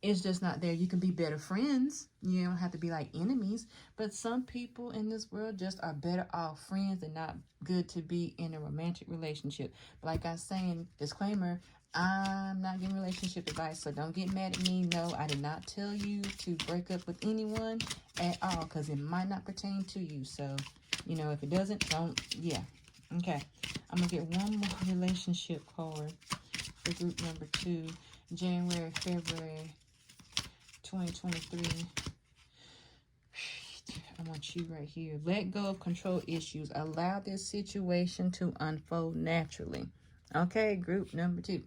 it's just not there. You can be better friends. You don't have to be like enemies. But some people in this world just are better off friends and not good to be in a romantic relationship. But like I was saying, disclaimer, I'm not giving relationship advice, so don't get mad at me. No, I did not tell you to break up with anyone at all, because it might not pertain to you. So You know, if it doesn't, don't, yeah. Okay. I'm going to get one more relationship card for group number 2, January, February 2023. I want you right here. Let go of control issues. Allow this situation to unfold naturally. Okay, group number 2.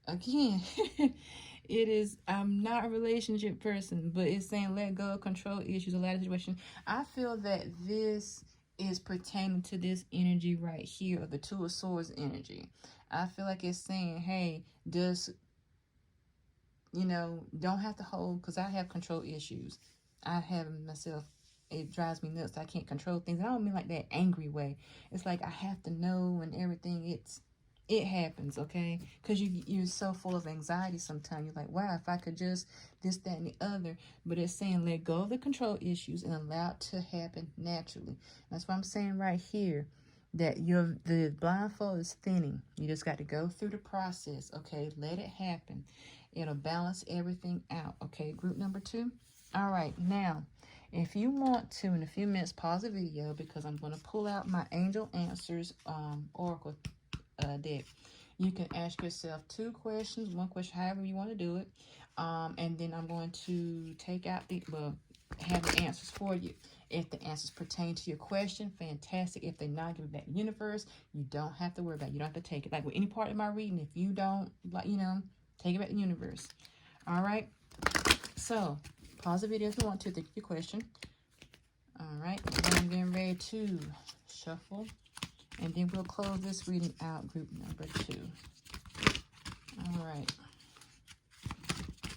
Again, it is, I'm not a relationship person, but it's saying let go of control issues, allow the situation. I feel that this is pertaining to this energy right here of the Two of Swords energy. I feel like it's saying, hey, you know, don't have to hold, because I have control issues. I have myself. It drives me nuts. I can't control things. I don't mean like that angry way. It's like I have to know and everything. It happens, okay? Because you're so full of anxiety sometimes. You're like, wow, if I could just this, that, and the other. But it's saying let go of the control issues and allow it to happen naturally. That's what I'm saying right here. That the blindfold is thinning. You just got to go through the process, okay? Let it happen. It'll balance everything out, okay? Group number 2. All right, now, if you want to, in a few minutes, pause the video because I'm going to pull out my Angel Answers Oracle deck. You can ask yourself 2 questions, 1 question, however you want to do it. And then I'm going to take out have the answers for you. If the answers pertain to your question, fantastic. If they're not, give it back to the universe. You don't have to worry about it. You don't have to take it. Like with any part of my reading, if you don't, like, you know, take it back to the universe. All right? So, pause the video if you want to think your question. All right. Then I'm getting ready to shuffle. And then we'll close this reading out, group number 2. All right.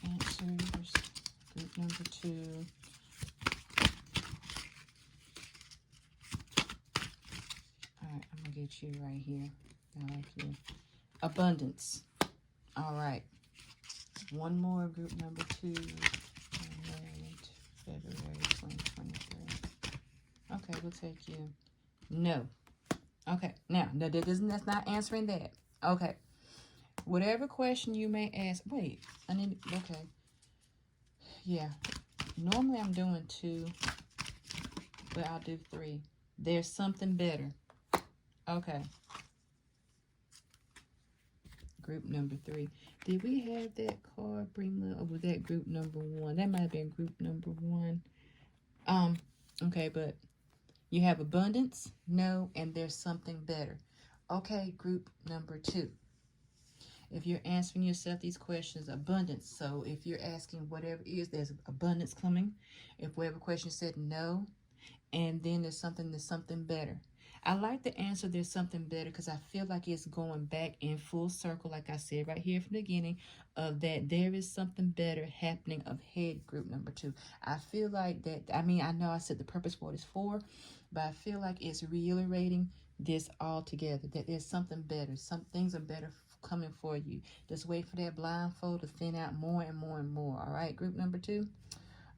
Answers, group number 2. All right, I'm going to get you right here. I like you. Abundance. All right. One more, group number 2. February 2023. Okay, we'll take you. No. Okay, now, that's not answering that. Okay. Whatever question you may ask. Wait, okay. Yeah. Normally I'm doing 2, but I'll do 3. There's something better. Okay. Group number 3. Did we have that card bring love, or was that group number 1? That might have been group number 1. Okay, but you have abundance, no, and there's something better. Okay, group number 2. If you're answering yourself these questions, abundance. So if you're asking whatever it is, there's abundance coming. If whatever question said no, and then there's something better. I like the answer, there's something better, because I feel like it's going back in full circle, like I said right here from the beginning, of that there is something better happening ahead, group number 2. I feel like that, I mean, I know I said the purpose for it is 4, but I feel like it's reiterating this all together, that there's something better. Some things are better coming for you. Just wait for that blindfold to thin out more and more and more. All right, group number 2.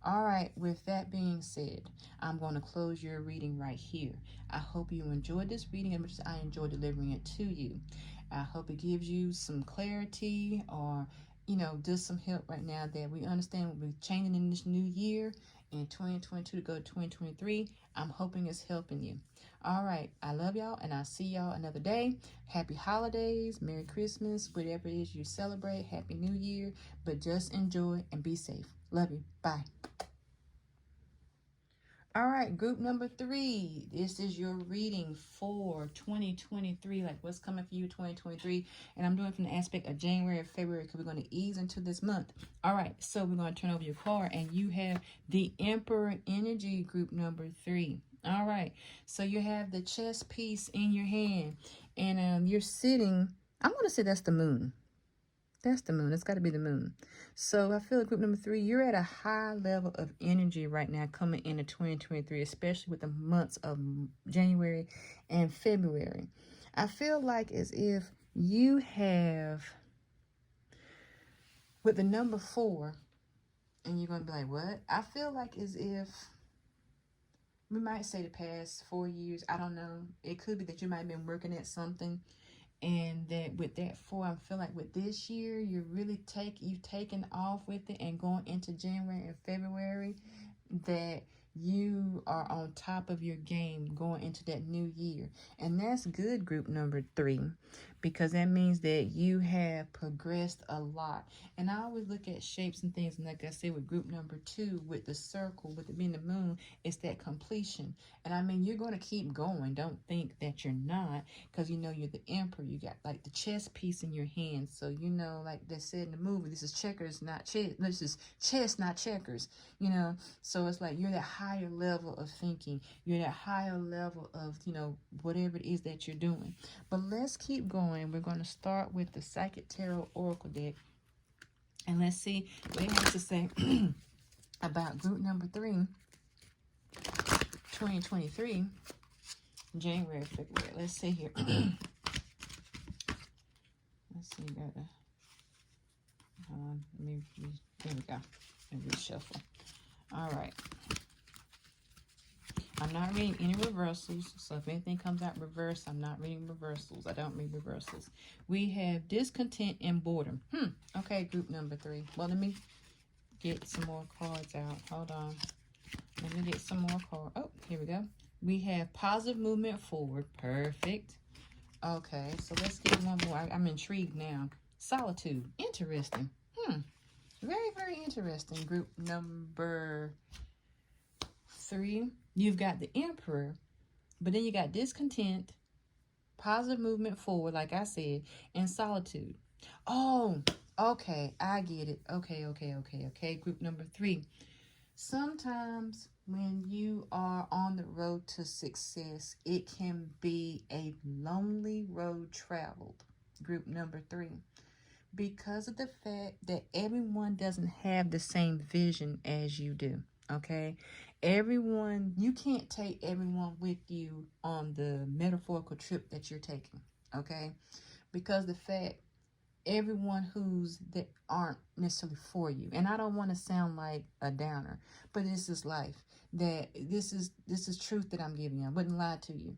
All right, with that being said, I'm going to close your reading right here. I hope you enjoyed this reading as much as I enjoyed delivering it to you. I hope it gives you some clarity, or, you know, just some help right now that we understand we're changing in this new year in 2022 to go to 2023. I'm hoping it's helping you. All right, I love y'all, and I'll see y'all another day. Happy holidays, Merry Christmas, whatever it is you celebrate, Happy New Year, but just enjoy and be safe. Love you. Bye. All right, group number 3. This is your reading for 2023, like what's coming for you 2023. And I'm doing from the aspect of January and February, because we're going to ease into this month. All right, so we're going to turn over your card, and you have the Emperor energy, group number 3. All right, so you have the chess piece in your hand, and you're sitting, I'm going to say that's the moon. That's the moon. It's got to be the moon. So I feel like group number 3, you're at a high level of energy right now coming into 2023, especially with the months of January and February. I feel like as if you have, with the number 4, and you're going to be like, what? I feel like as if, we might say the past 4 years, I don't know. It could be that you might have been working at something, and that with that 4, I feel like with this year, you've taken off with it, and going into January and February, that you are on top of your game going into that new year. And that's good, group number 3, because that means that you have progressed a lot. And I always look at shapes and things, and like I said, with group number 2, with the circle, with it being the moon, it's that completion. And I mean, you're going to keep going. Don't think that you're not, because you know you're the emperor. You got like the chess piece in your hand. So, you know, like they said in the movie, this is checkers, not chess. This is chess, not checkers, you know. So it's like you're that higher level of thinking. You're that higher level of, you know, whatever it is that you're doing. But let's keep going. We're going to start with the Psychic Tarot Oracle deck. And let's see what it has to say about group number 3, 2023, January, February. Let's see here. Let's see. There we go. And reshuffle. All right. I'm not reading any reversals, so if anything comes out reverse, I'm not reading reversals. I don't read reversals. We have discontent and boredom. Okay, group number 3. Well, let me get some more cards out. Hold on. Let me get some more cards. Oh, here we go. We have positive movement forward. Perfect. Okay, so let's get one more. I'm intrigued now. Solitude. Interesting. Very, very interesting. Group number 3. You've got the Emperor, but then you got discontent, positive movement forward, like I said, and solitude. Oh, okay, I get it. Okay. Group number 3. Sometimes when you are on the road to success, it can be a lonely road traveled. Group number 3. Because of the fact that everyone doesn't have the same vision as you do. Okay, you can't take everyone with you on the metaphorical trip that you're taking. Okay, because the fact everyone that aren't necessarily for you, and I don't want to sound like a downer, but this is life. That this is truth that I'm giving you. I wouldn't lie to you.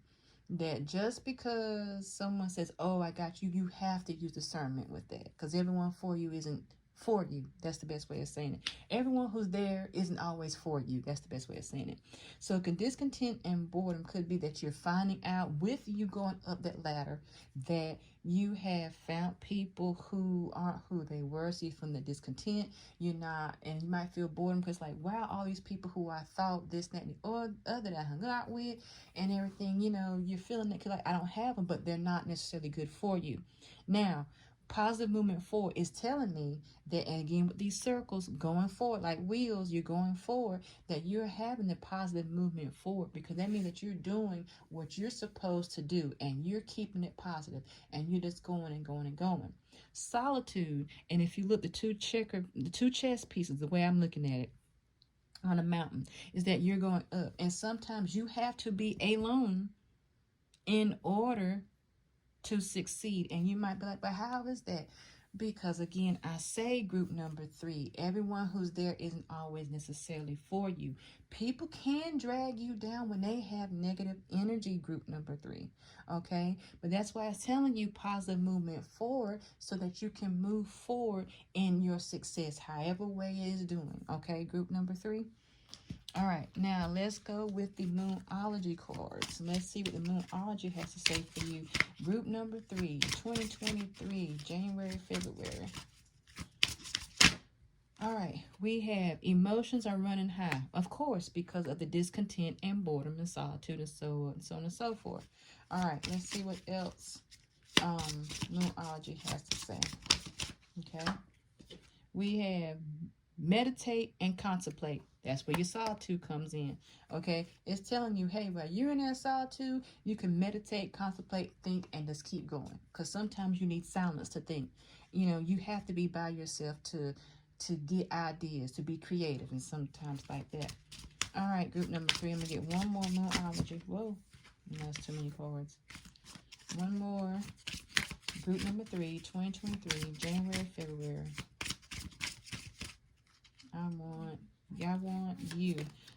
That just because someone says, "Oh, I got you," you have to use discernment with that, because everyone for you isn't for you. That's the best way of saying it. Everyone who's there isn't always for you. That's the best way of saying it. So discontent and boredom could be that you're finding out with you going up that ladder that you have found people who aren't who they were. So from the discontent, you're not, and you might feel boredom because like, wow, all these people who I thought this, that, and the other that I hung out with and everything, you know, you're feeling that like I don't have them, but they're not necessarily good for you. Now, positive movement forward is telling me that, and again with these circles going forward like wheels, you're going forward, that you're having the positive movement forward, because that means that you're doing what you're supposed to do and you're keeping it positive and you're just going and going and going. Solitude, and if you look, the two chess pieces, the way I'm looking at it on a mountain, is that you're going up, and sometimes you have to be alone in order to succeed. And you might be like, but how is that? Because again, I say group number 3, everyone who's there isn't always necessarily for you. People can drag you down when they have negative energy, group number 3. Okay, but that's why it's telling you positive movement forward, so that you can move forward in your success, however way it is doing. Okay, group number 3. All right, now let's go with the Moonology cards. Let's see what the Moonology has to say for you. Group number 3, 2023, January, February. All right, we have emotions are running high, of course, because of the discontent and boredom and solitude and so on and so forth. All right, let's see what else Moonology has to say. Okay, we have meditate and contemplate. That's where your solitude comes in. Okay, it's telling you, hey, while you're in that solitude, you can meditate, contemplate, think, and just keep going, because sometimes you need silence to think. You know, you have to be by yourself to get ideas, to be creative, and sometimes like that. All right, group number 3. I'm gonna get one more Moonology. Whoa, that's too many cards. One more. Group number 3, 2023, January, February. I want you.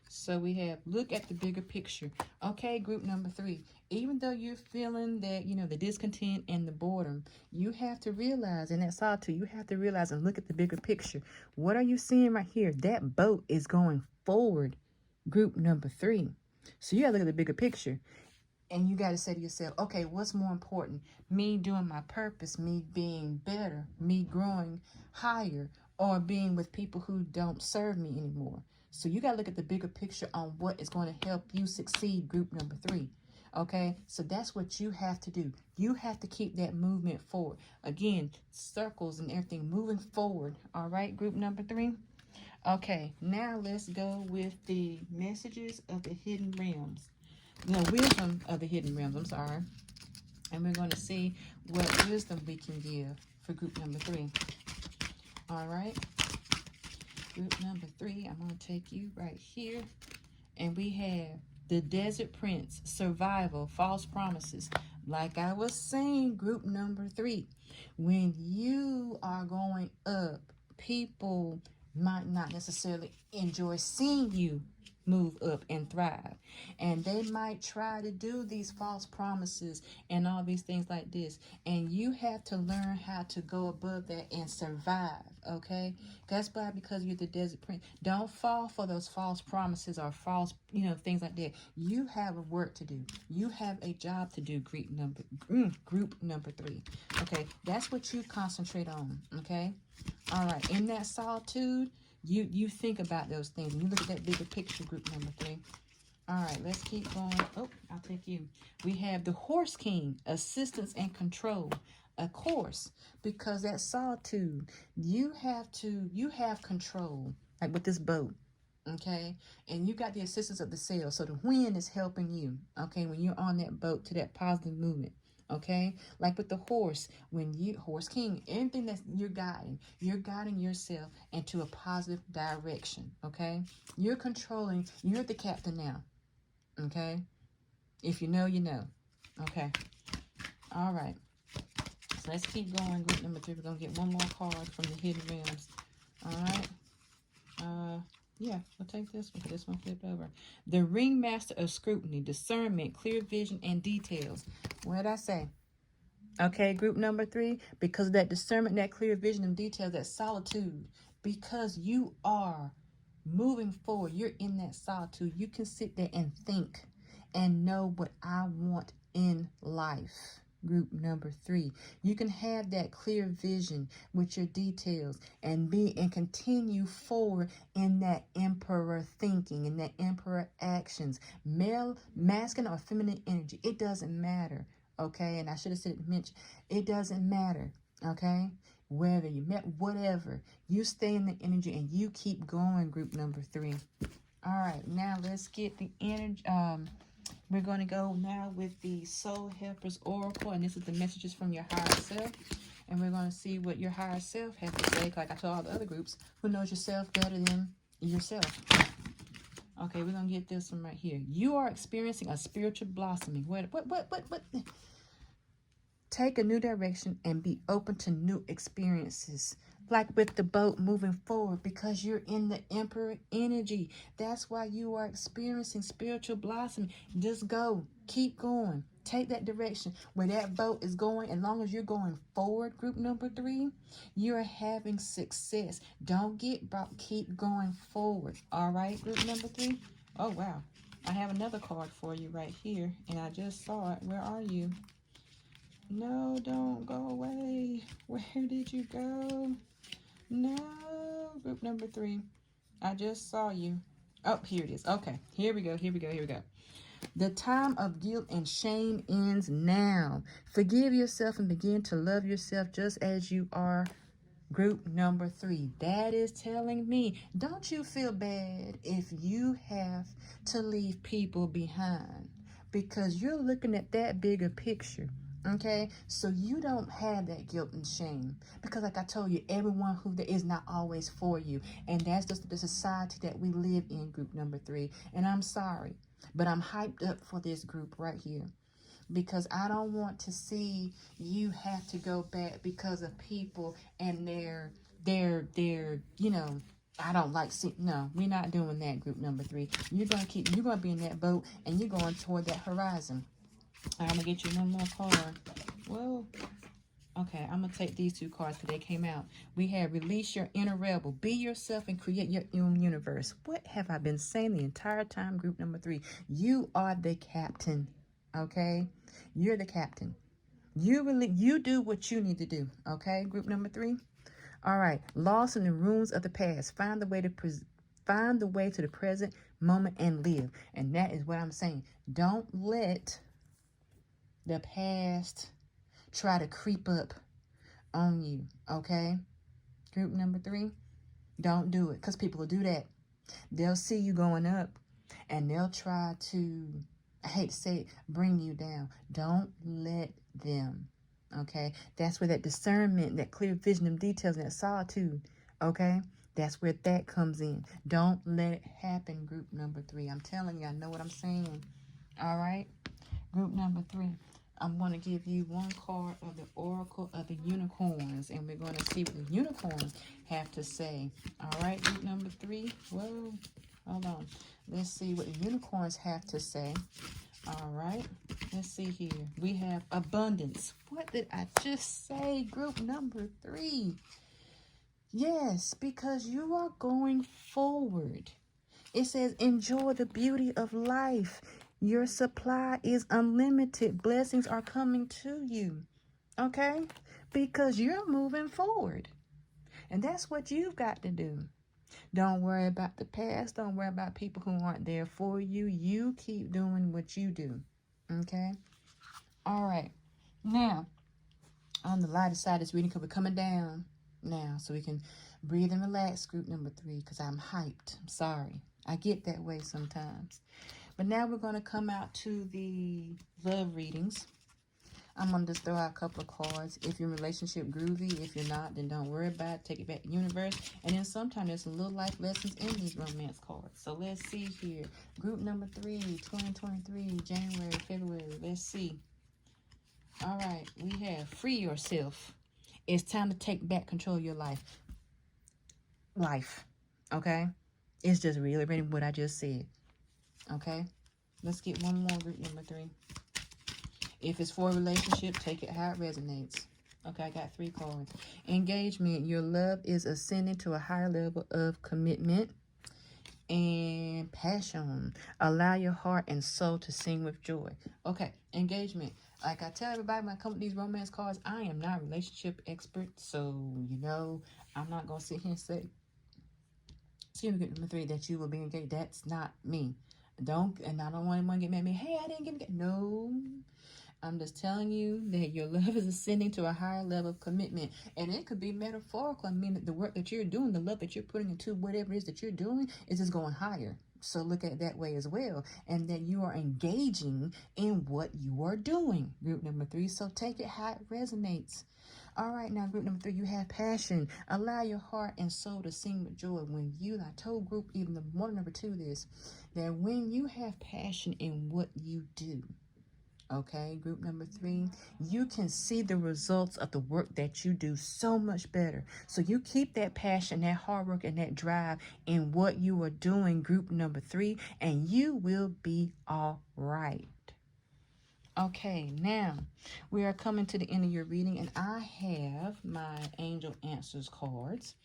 So we have, look at the bigger picture. Okay, group number 3. Even though you're feeling that, you know, the discontent and the boredom, you have to realize in that solitude, you have to realize and look at the bigger picture. What are you seeing right here? That boat is going forward group number 3. So you got to look at the bigger picture. And you got to say to yourself, okay, what's more important? Me doing my purpose, me being better, me growing higher, or being with people who don't serve me anymore? So you got to look at the bigger picture on what is going to help you succeed, group number 3. Okay, so that's what you have to do. You have to keep that movement forward. Again, circles and everything moving forward. All right, group number 3. Okay, now let's go with the messages of the hidden realms. The wisdom of the hidden realms, I'm sorry. And we're going to see what wisdom we can give for group number 3. All right. Group number 3, I'm going to take you right here. And we have the Desert Prince, survival, false promises. Like I was saying, group number 3, when you are going up, people might not necessarily enjoy seeing you move up and thrive, and they might try to do these false promises and all these things like this, and you have to learn how to go above that and survive. Okay, that's why, because you're the Desert Prince, don't fall for those false promises or false things like that. You have a work to do. You have a job to do. Group number 3. Okay, that's what you concentrate on. Okay, all right, in that solitude, you think about those things. You look at that bigger picture, group number 3. All right, let's keep going. Oh, I'll take you. We have the Horse King, assistance and control. Of course, because that solitude, you have control, like with this boat. Okay, and you got the assistance of the sail, so the wind is helping you. Okay, when you're on that boat to that positive movement. Okay, like with the horse, when you Horse King, anything that you're guiding yourself into a positive direction. Okay, you're controlling, you're the captain now. Okay, if you know, you know. Okay, all right, so let's keep going. Group number 3, we're gonna get one more card from the hidden realms. All right, yeah, we'll take this one. This one flipped over. The Ringmaster of Scrutiny, discernment, clear vision, and details. What did I say? Okay, group number 3, because of that discernment, that clear vision and details, that solitude, because you are moving forward, you're in that solitude, you can sit there and think and know what I want in life. Group number 3, you can have that clear vision with your details and continue forward in that emperor thinking, in that emperor actions, male, masculine, or feminine energy. It doesn't matter. Okay, and I should have said it doesn't matter. Okay, whether you met, whatever, you stay in the energy and you keep going. Group number 3. All right, now let's get the energy. We're going to go now with the Soul Helpers Oracle, and this is the messages from your higher self. And we're going to see what your higher self has to say. Like I told all the other groups, who knows yourself better than yourself? Okay, we're going to get this one right here. You are experiencing a spiritual blossoming. What? Take a new direction and be open to new experiences. Like with the boat moving forward, because you're in the emperor energy. That's why you are experiencing spiritual blossoming. Just go. Keep going. Take that direction. Where that boat is going, as long as you're going forward, group number 3, you're having success. Don't get brought. Keep going forward. All right, group number 3. Oh, wow. I have another card for you right here, and I just saw it. Where are you? No, don't go away. Where did you go? No, group number 3. I just saw you. Oh, here it is. Okay, here we go. The time of guilt and shame ends now. Forgive yourself and begin to love yourself just as you are. Group number 3. That is telling me, don't you feel bad if you have to leave people behind, because you're looking at that bigger picture. Okay, so you don't have that guilt and shame, because like I told you, everyone who there is not always for you, and that's just the society that we live in. Group number 3, and I'm sorry, but I'm hyped up for this group right here, because I don't want to see you have to go back because of people and their I don't like no, we're not doing that. Group number 3, you're gonna be in that boat and you're going toward that horizon. I'm gonna get you one more card. Whoa. Okay, I'm going to take these two cards because they came out. We have release your inner rebel. Be yourself and create your own universe. What have I been saying the entire time, group number 3? You are the captain, okay? You're the captain. You do what you need to do, okay? Group number 3. All right, lost in the ruins of the past. Find the way to the present moment and live. And that is what I'm saying. Don't let the past try to creep up on you, okay? Group number 3, don't do it, because people will do that. They'll see you going up and they'll try to, I hate to say it, bring you down. Don't let them, okay? That's where that discernment, that clear vision of details, and that solitude, okay? That's where that comes in. Don't let it happen, group number 3. I'm telling you, I know what I'm saying. All right? Group number 3. I'm going to give you one card of the Oracle of the Unicorns, and we're going to see what the unicorns have to say. All right, group number 3. Whoa, hold on. Let's see what the unicorns have to say. All right, let's see here. We have abundance. What did I just say, group number 3? Yes, because you are going forward. It says, enjoy the beauty of life. Your supply is unlimited. Blessings are coming to you. Okay? Because you're moving forward. And that's what you've got to do. Don't worry about the past. Don't worry about people who aren't there for you. You keep doing what you do. Okay? All right. Now, on the lighter side of this reading, because we're coming down now, so we can breathe and relax, group number 3, because I'm hyped. I'm sorry. I get that way sometimes. But now we're going to come out to the love readings. I'm going to just throw out a couple of cards. If you're in a relationship, groovy. If you're not, then don't worry about it. Take it back to the universe. And then sometimes there's some little life lessons in these romance cards. So let's see here. Group number 3, 2023, January, February. Let's see. All right. We have free yourself. It's time to take back control of your life. Okay? It's just reiterating what I just said. Okay? Let's get one more, group number 3. If it's for a relationship, take it how it resonates. Okay, I got 3 cards. Engagement. Your love is ascending to a higher level of commitment and passion. Allow your heart and soul to sing with joy. Okay, engagement. Like I tell everybody when I come with these romance cards, I am not a relationship expert. So, I'm not going to sit here and say, excuse me, group number 3, that you will be engaged. That's not me. And I don't want anyone to get mad at me. Hey, I didn't get engaged. No. I'm just telling you that your love is ascending to a higher level of commitment. And it could be metaphorical. I mean, the work that you're doing, the love that you're putting into whatever it is that you're doing is just going higher. So look at it that way as well. And that you are engaging in what you are doing. Group number 3. So take it how it resonates. All right, now group number 3, you have passion. Allow your heart and soul to sing with joy. I told group even the morning number 2 this, that when you have passion in what you do, okay, group number 3, you can see the results of the work that you do so much better. So you keep that passion, that hard work, and that drive in what you are doing, group number 3, and you will be all right. Okay, now we are coming to the end of your reading, and I have my Angel Answers cards.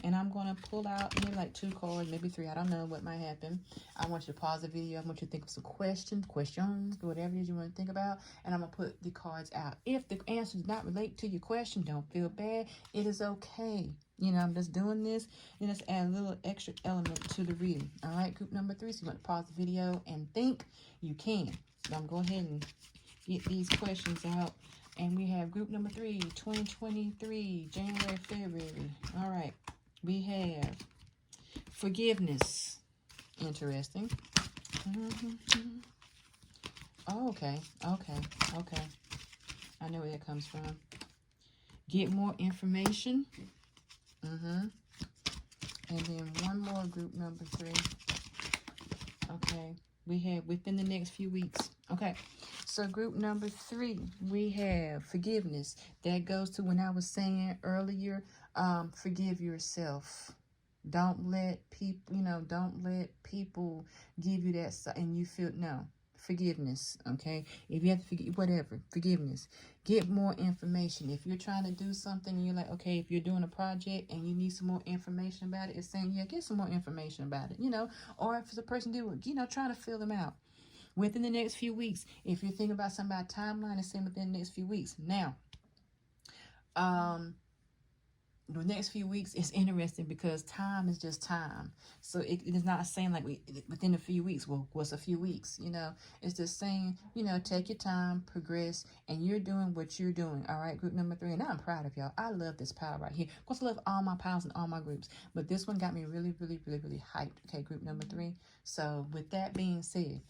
And I'm going to pull out maybe like 2 cards, maybe 3. I don't know what might happen. I want you to pause the video. I want you to think of some questions, whatever it is you want to think about. And I'm going to put the cards out. If the answer does not relate to your question, don't feel bad. It is okay. I'm just doing this. And just add a little extra element to the reading. All right, group number 3. So you want to pause the video and think. You can. So I'm going to go ahead and get these questions out. And we have group number 3, 2023, January, February. All right. We have forgiveness. Interesting. Oh, okay. I know where that comes from. Get more information. And then one more, group number 3. Okay. We have within the next few weeks. Okay. So group number 3, we have forgiveness. That goes to when I was saying earlier, forgive yourself. Don't let people, give you that, and you feel, no. forgiveness, okay? If you have to forgive, whatever, forgiveness. Get more information. If you're trying to do something, you're like, okay, if you're doing a project and you need some more information about it, it's saying, yeah, get some more information about it, or if it's a person doing, trying to fill them out within the next few weeks. If you're thinking about somebody's timeline, it's saying within the next few weeks. Now, the next few weeks is interesting because time is just time. So it is not saying like within a few weeks. Well, what's a few weeks? It's just saying, take your time, progress, and you're doing what you're doing. All right, group number 3. And I'm proud of y'all. I love this pile right here. Of course, I love all my piles and all my groups. But this one got me really, really, really, really hyped. Okay, group number 3. So with that being said,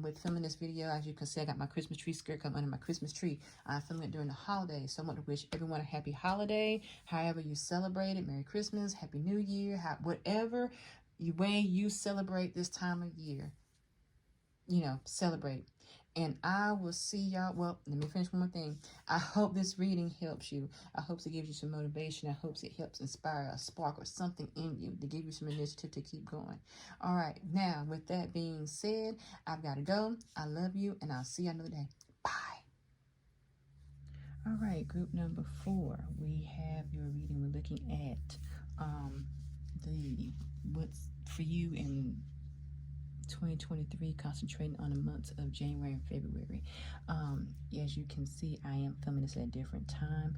with filming this video, as you can see, I got my Christmas tree skirt coming under my Christmas tree. I'm filming it during the holidays, so I want to wish everyone a happy holiday, however you celebrate it. Merry Christmas, Happy New Year, whatever way you celebrate this time of year, celebrate. And I will see y'all. Well, let me finish one more thing. I hope this reading helps you. I hope it gives you some motivation. I hope it helps inspire a spark or something in you to give you some initiative to keep going. All right. Now, with that being said, I've got to go. I love you, and I'll see you another day. Bye. All right. Group number 4. We have your reading. We're looking at what's for you in 2023, concentrating on the months of January and February. As you can see, I am filming this at a different time,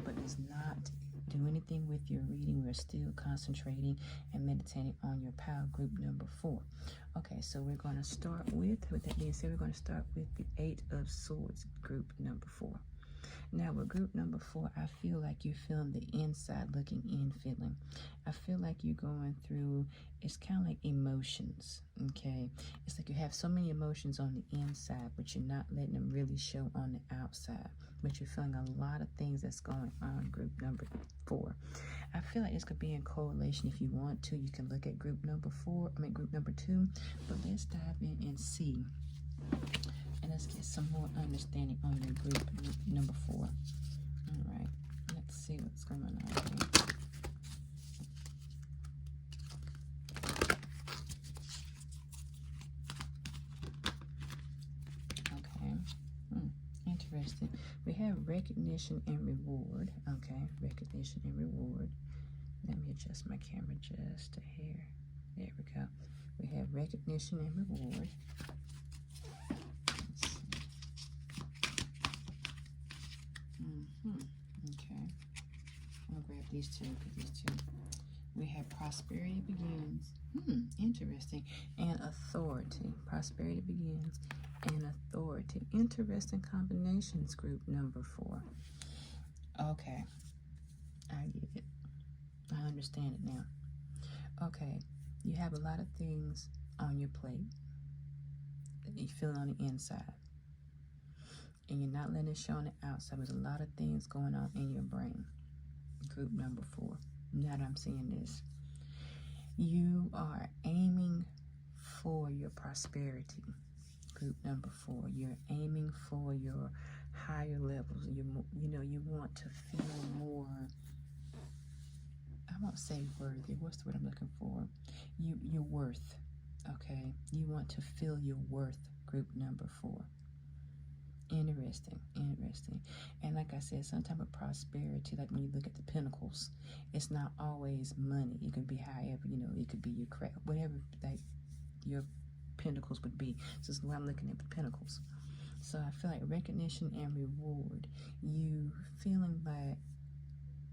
but it's not do anything with your reading. We're still concentrating and meditating on your power group number 4. Okay, so we're going to start with that being said, we're going to start with the 8 of Swords group number 4. Now, with group number 4, I feel like you're feeling the inside looking in feeling. I feel like you're going through, it's kind of like emotions, okay? It's like you have so many emotions on the inside, but you're not letting them really show on the outside. But you're feeling a lot of things that's going on, group number 4. I feel like this could be in correlation. If you want to, you can look at group number 2. But let's dive in and see. And let's get some more understanding on your group number 4. All right, let's see what's going on here. Okay, interesting. We have recognition and reward. Okay, recognition and reward. Let me adjust my camera just a hair. There we go. We have recognition and reward. Okay, I'm gonna grab these two. We have prosperity begins. Interesting. And authority. Prosperity begins and authority. Interesting combinations, group number 4. Okay, I get it. I understand it now. Okay, you have a lot of things on your plate that you feel on the inside. And you're not letting it show on the outside. There's a lot of things going on in your brain. Group number 4. Now that I'm seeing this, you are aiming for your prosperity. Group number 4. You're aiming for your higher levels. You want to feel more. I won't say worthy. What's the word I'm looking for? Your worth. Okay. You want to feel your worth. Group number 4. Interesting. And like I said, some type of prosperity, like when you look at the pentacles, it's not always money. It could be however, it could be your craft, whatever like your pentacles would be. So this is why I'm looking at the pentacles. So I feel like recognition and reward. You feeling like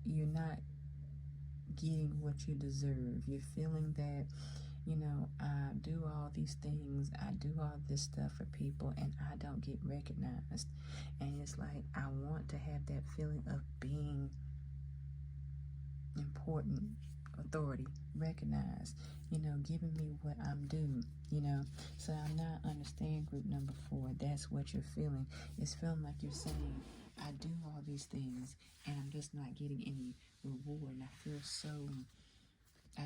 you're not getting what you deserve. You're feeling that, I do all these things, I do all this stuff for people, and I don't get recognized. And it's like, I want to have that feeling of being important, authority, recognized, giving me what I'm due, So I'm not understanding group number 4. That's what you're feeling. It's feeling like you're saying, I do all these things, and I'm just not getting any reward. And I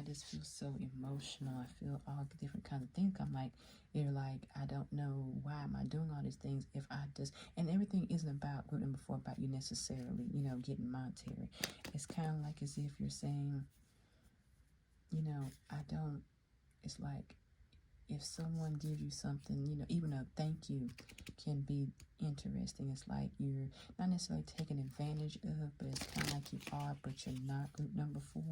just feel so emotional. I feel all the different kinds of things. I'm like, you're like, I don't know why am I doing all these things if I just, and everything isn't about group number 4 about you necessarily, getting monetary. It's kind of like as if you're saying, I don't, it's like if someone gives you something, you know, even a thank you can be interesting. It's like you're not necessarily taking advantage of, but it's kind of like you are, but you're not. Group number 4.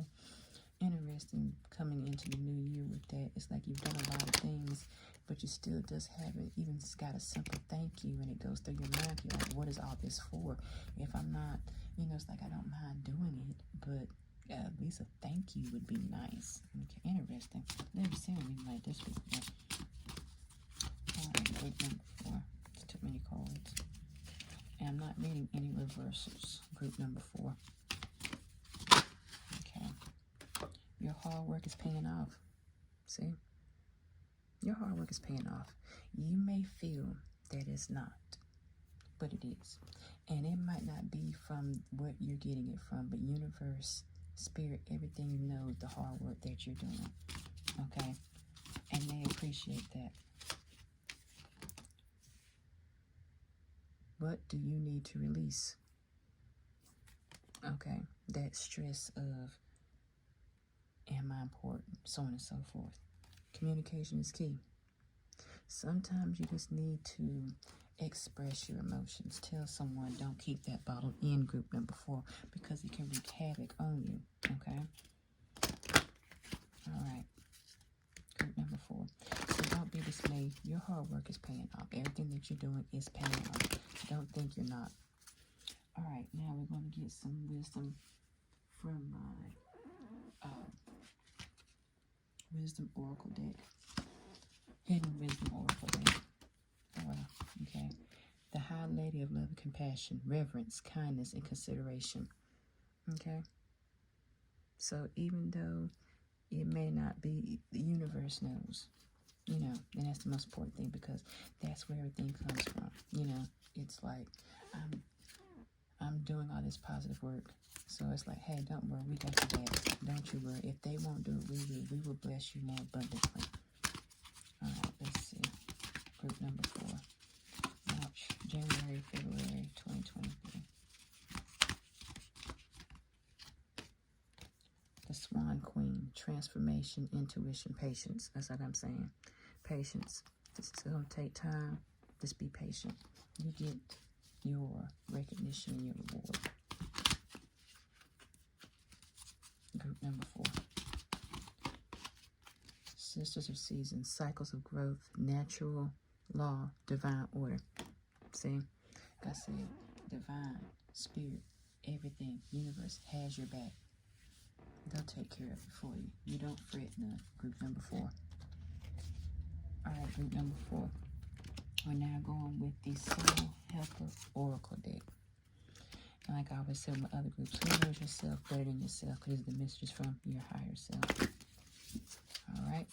Interesting coming into the new year with that. It's like you've done a lot of things, but you still just haven't even got a simple thank you, and it goes through your mind. You're like, what is all this for? If I'm not, you know, it's like I don't mind doing it, but at least a thank you would be nice. Okay, interesting. Never seen anything like this before. Alright, group number 4. It's too many cards. And I'm not reading any reversals. Group number 4. Okay. Your hard work is paying off. See? Your hard work is paying off. You may feel that it's not, but it is. And it might not be from what you're getting it from, but universe, spirit, everything knows the hard work that you're doing. Okay? And they appreciate that. What do you need to release? Okay? That stress of, am I important? So on and so forth. Communication is key. Sometimes you just need to express your emotions. Tell someone, don't keep that bottled in, group number 4, because it can wreak havoc on you. Okay? Alright. Group number 4. So don't be dismayed. Your hard work is paying off. Everything that you're doing is paying off. Don't think you're not. Alright, now we're going to get some wisdom from my Wisdom Oracle deck. Hidden Wisdom Oracle deck. Okay. The High Lady of Love and Compassion, reverence, kindness, and consideration. Okay. So even though it may not be, the universe knows. You know, and that's the most important thing, because that's where everything comes from. You know, it's like I'm doing all this positive work. So it's like, hey, don't worry, we got your back. Don't you worry. If they won't do it, we will. We will bless you more abundantly. All right, let's see. Group number 4. March, January, February 2023. The Swan Queen, transformation, intuition, patience. That's what I'm saying. Patience. This is going to take time. Just be patient. You get your recognition and your reward. Group number 4. Sisters of Seasons, cycles of growth, natural law, divine order. See? Like I said, divine, spirit, everything, universe has your back. They'll take care of it for you. You don't fret none. Group number 4. Alright, group number 4. We're now going with the Soul Helper Oracle deck. And like I always say with my other groups, who knows yourself better than yourself? Because the messages from your higher self. Alright.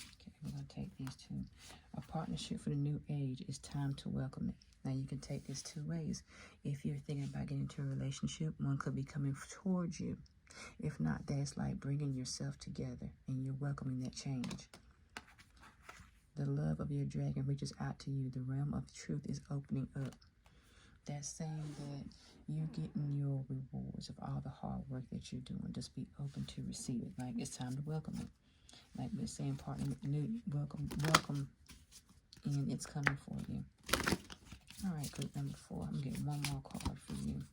Okay, we're going to take these two. A partnership for the new age. It's time to welcome it. Now you can take this 2 ways. If you're thinking about getting into a relationship, one could be coming towards you. If not, that's like bringing yourself together and you're welcoming that change. The love of your dragon reaches out to you. The realm of truth is opening up. That's saying that you're getting your rewards of all the hard work that you're doing. Just be open to receive it. Like, it's time to welcome it. Like we're saying, partner, new, welcome, and it's coming for you. All right, group number 4. I'm going to get one more card for you.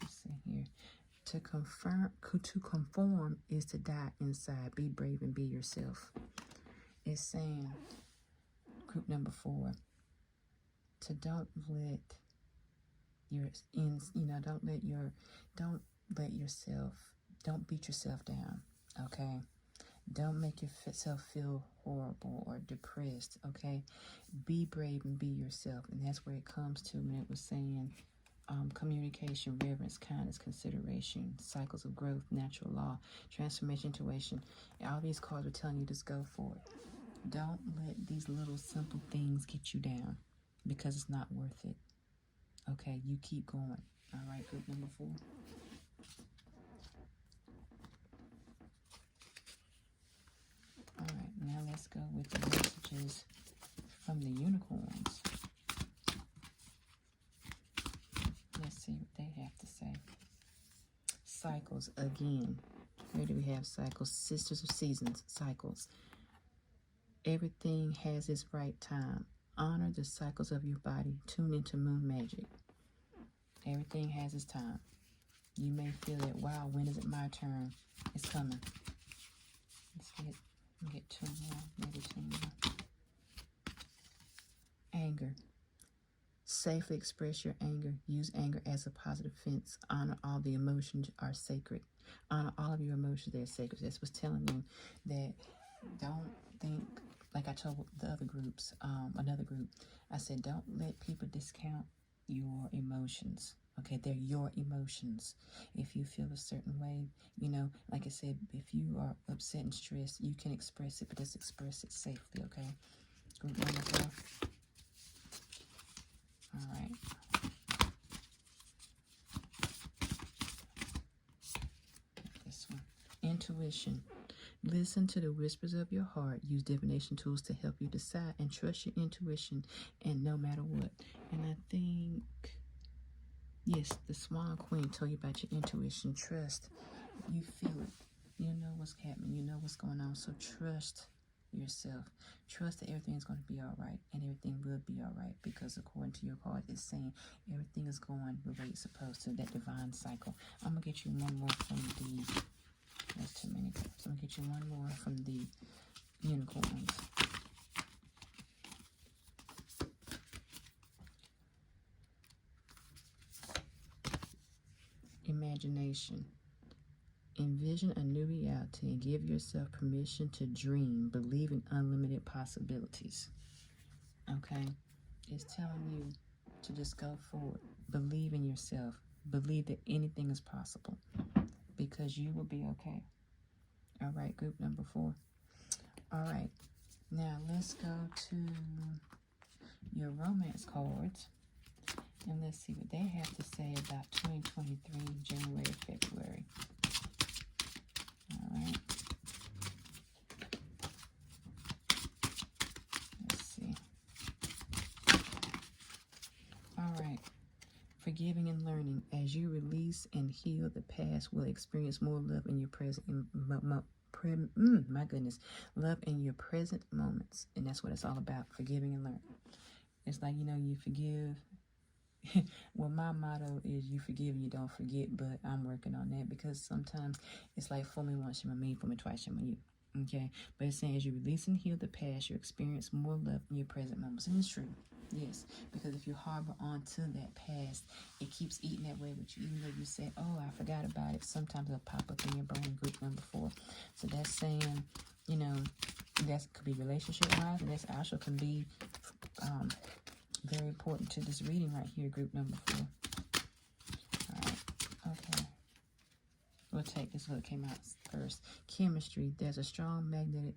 Let's see here. To conform is to die inside. Be brave and be yourself. It's saying, group number 4, to don't beat yourself down, okay? Don't make yourself feel horrible or depressed, okay? Be brave and be yourself. And that's where it comes to when it was saying communication, reverence, kindness, consideration, cycles of growth, natural law, transformation, intuition. All these cards are telling you just go for it. Don't let these little simple things get you down, because it's not worth it. Okay, you keep going. All right, group number 4. All right, now let's go with the messages from the unicorns. cycles again. Where do we have cycles? Sisters of seasons, cycles. Everything has its right time. Honor the cycles of your body. Tune into moon magic. Everything has its time. You may feel that, wow, when is it my turn? It's coming. Let's get two more, maybe two more. Anger. Safely express your anger. Use anger as a positive defense. Honor all the emotions are sacred. Honor all of your emotions, they're sacred. This was telling you that don't think, like I told the other groups, another group, I said, don't let people discount your emotions. Okay, they're your emotions. If you feel a certain way, you know, like I said, if you are upset and stressed, you can express it, but just express it safely, okay? Group number 4. All right. This one. Intuition. Listen to the whispers of your heart. Use divination tools to help you decide and trust your intuition, and no matter what. And I think, yes, the Swan Queen told you about your intuition. Trust. You feel it. You know what's happening. You know what's going on. So trust yourself. Trust that everything's going to be all right, and everything will be all right, because according to your card, it's saying everything is going the way it's supposed to. That divine cycle. I'm going to get you one more from the... That's too many cards. I'm going to get you one more from the unicorns. Imagination. Envision a new reality and give yourself permission to dream, believe in unlimited possibilities. Okay? It's telling you to just go forward. Believe in yourself. Believe that anything is possible, because you will be okay. All right, group number 4. All right, now let's go to your romance cards, and let's see what they have to say about 2023, January, February. All right. Let's see. All right. Forgiving and learning. As you release and heal the past, will experience more love in your present. My goodness, love in your present moments, and that's what it's all about. Forgiving and learning. It's like, you know, you forgive. Well, my motto is you forgive and you don't forget, but I'm working on that, because sometimes it's like fool me once, shame on me, fool me twice, shame on you. Okay, but it's saying as you release and heal the past, you experience more love in your present moments, and it's true. Yes, because if you harbor onto that past, it keeps eating that way with you. Even though you say, oh, I forgot about it, sometimes it'll pop up in your brain. Group number 4. So that's saying, you know, that could be relationship-wise, and this also can be very important to this reading right here, group number 4. All right, okay. We'll take this what came out first. Chemistry. There's a strong magnetic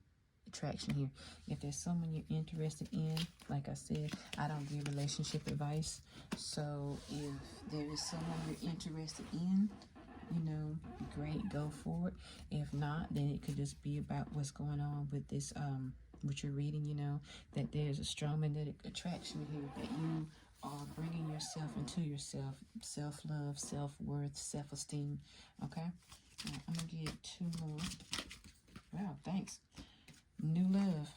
attraction here. If there's someone you're interested in, like I said, I don't give relationship advice. So if there is someone you're interested in, you know, great, go for it. If not, then it could just be about what's going on with this, what you're reading, you know, that there's a strong magnetic attraction here, that you are bringing yourself into yourself, self-love, self-worth, self-esteem, okay? All right, I'm going to get 2 more. Wow, thanks. New love,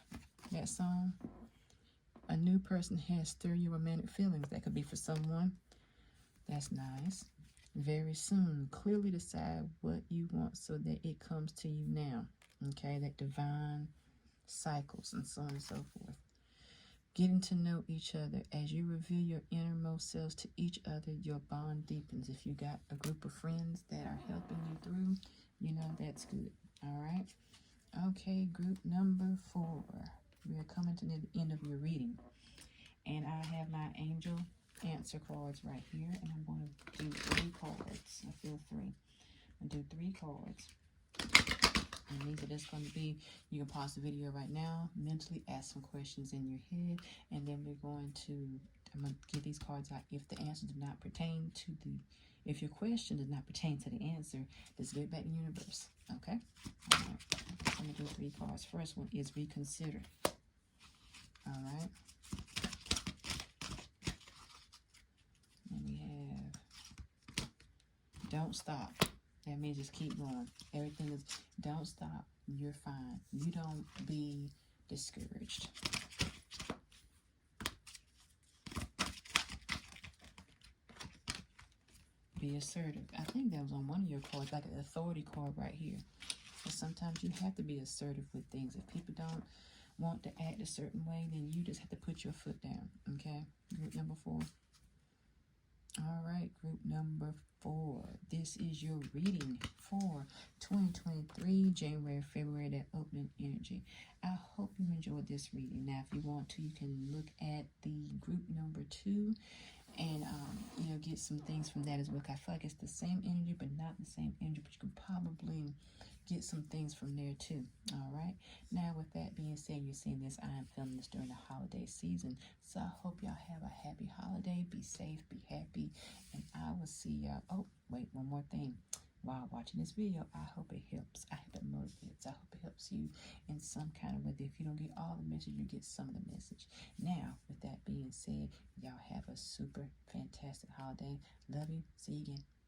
that song. A new person has stirred your romantic feelings. That could be for someone. That's nice. Very soon, clearly decide what you want so that it comes to you now. Okay, that divine cycles and so on and so forth. Getting to know each other. As you reveal your innermost selves to each other, your bond deepens. If you got a group of friends that are helping you through, you know, that's good. All right. Okay, group number 4. We are coming to the end of your reading. And I have my angel answer cards right here. And I'm going to do 3 cards. I feel 3. I'm going to do 3 cards. And these are just going to be, you can pause the video right now, mentally ask some questions in your head. And then we're going to, I'm going to give these cards out. If the answer does not pertain to the, if your question does not pertain to the answer, just give it back to the universe. Okay? All right. I'm going to do 3 cards. First one is reconsider. All right. And we have don't stop. That means just keep going. Everything is, don't stop. You're fine. You don't be discouraged. Be assertive. I think that was on one of your cards, like an authority card right here. But sometimes you have to be assertive with things. If people don't want to act a certain way, then you just have to put your foot down. Okay? Group number 4. All right, group number 4. This is your reading for 2023, January, February, that opening energy. I hope you enjoyed this reading. Now, if you want to, you can look at the group number 2 and, you know, get some things from that as well. I feel like it's the same energy, but not the same energy, but you can probably get some things from there too. All right. Now, with that being said, you're seeing this. I am filming this during the holiday season, so I hope y'all have a happy holiday. Be safe, be happy, and I will see y'all. Oh, wait, one more thing. While watching this video, I hope it helps. I hope it motivates. I hope it helps you in some kind of way. If you don't get all the message, you get some of the message. Now, with that being said, y'all have a super fantastic holiday. Love you. See you again.